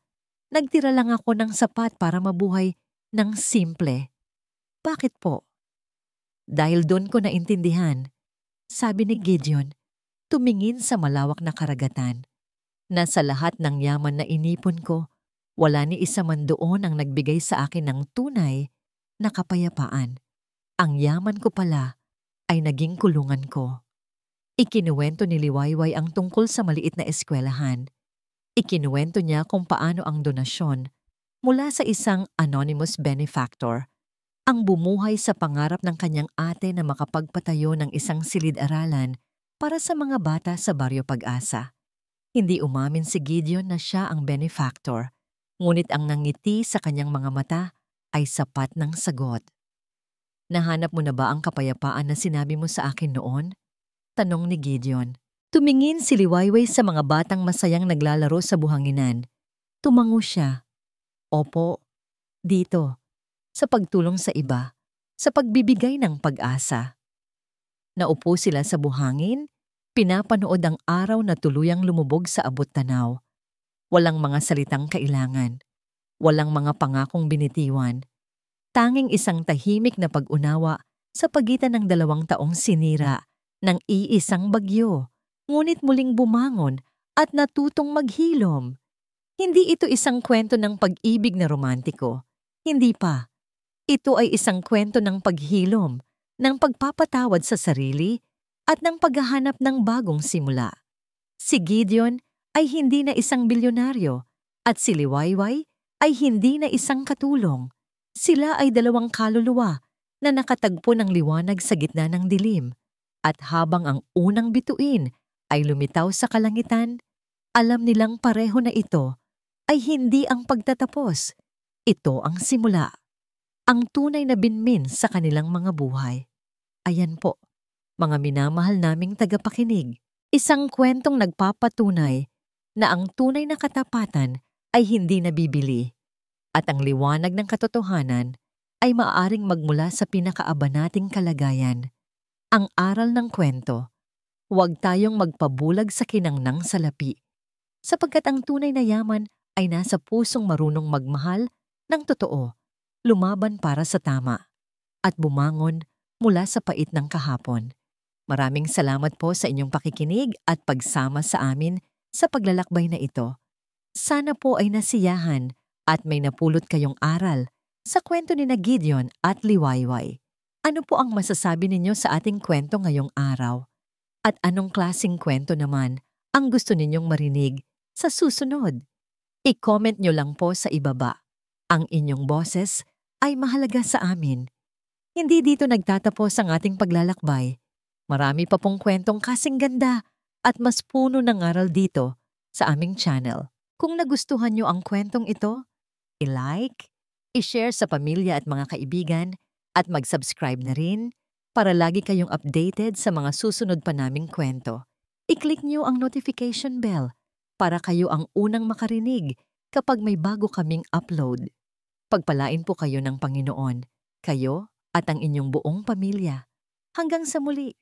Nagtira lang ako ng sapat para mabuhay ng simple." "Bakit po?" "Dahil doon ko naintindihan," sabi ni Gideon, tumingin sa malawak na karagatan, "na sa lahat ng yaman na inipon ko, wala ni isa man doon ang nagbigay sa akin ng tunay na kapayapaan. Ang yaman ko pala ay naging kulungan ko." Ikinuwento ni Liwayway ang tungkol sa maliit na eskwelahan. Ikinuwento niya kung paano ang donasyon mula sa isang anonymous benefactor ang bumuhay sa pangarap ng kanyang ate na makapagpatayo ng isang silid-aralan para sa mga bata sa Baryo Pag-asa. Hindi umamin si Gideon na siya ang benefactor, ngunit ang nangiti sa kanyang mga mata ay sapat ng sagot. "Nahanap mo na ba ang kapayapaan na sinabi mo sa akin noon?" tanong ni Gideon. Tumingin si Liwayway sa mga batang masayang naglalaro sa buhanginan. Tumango siya. "Opo, dito, sa pagtulong sa iba, sa pagbibigay ng pag-asa." Naupo sila sa buhangin, pinapanood ang araw na tuluyang lumubog sa abot-tanaw. Walang mga salitang kailangan, walang mga pangakong binitiwan. Tanging isang tahimik na pag-unawa sa pagitan ng 2 taong sinira ng iisang bagyo, ngunit muling bumangon at natutong maghilom. Hindi ito isang kwento ng pag-ibig na romantiko. Hindi pa. Ito ay isang kwento ng paghilom, ng pagpapatawad sa sarili, at ng paghahanap ng bagong simula. Si Gideon ay hindi na isang bilyonaryo, at si Liwayway ay hindi na isang katulong. Sila ay 2 kaluluwa na nakatagpo ng liwanag sa gitna ng dilim. At habang ang unang bituin ay lumitaw sa kalangitan, alam nilang pareho na ito ay hindi ang pagtatapos. Ito ang simula. Ang tunay na binmin sa kanilang mga buhay. Ayan po, mga minamahal naming tagapakinig, isang kwentong nagpapatunay na ang tunay na katapatan ay hindi nabibili at ang liwanag ng katotohanan ay maaaring magmula sa pinakaaba nating kalagayan. Ang aral ng kwento, huwag tayong magpabulag sa kinangnang salapi, sapagkat ang tunay na yaman ay nasa pusong marunong magmahal ng totoo, lumaban para sa tama, at bumangon mula sa pait ng kahapon. Maraming salamat po sa inyong pakikinig at pagsama sa amin sa paglalakbay na ito. Sana po ay nasiyahan at may napulot kayong aral sa kwento ni Gideon at Liwayway. Ano po ang masasabi ninyo sa ating kwento ngayong araw? At anong klaseng kwento naman ang gusto ninyong marinig sa susunod? I-comment nyo lang po sa ibaba. Ang inyong boses ay mahalaga sa amin. Hindi dito nagtatapos ang ating paglalakbay. Marami pa pong kwentong kasing ganda at mas puno ng aral dito sa aming channel. Kung nagustuhan nyo ang kwentong ito, i-like, i-share sa pamilya at mga kaibigan, at mag-subscribe na rin para lagi kayong updated sa mga susunod pa naming kwento. I-click nyo ang notification bell para kayo ang unang makarinig kapag may bago kaming upload. Pagpalain po kayo ng Panginoon, kayo at ang inyong buong pamilya. Hanggang sa muli!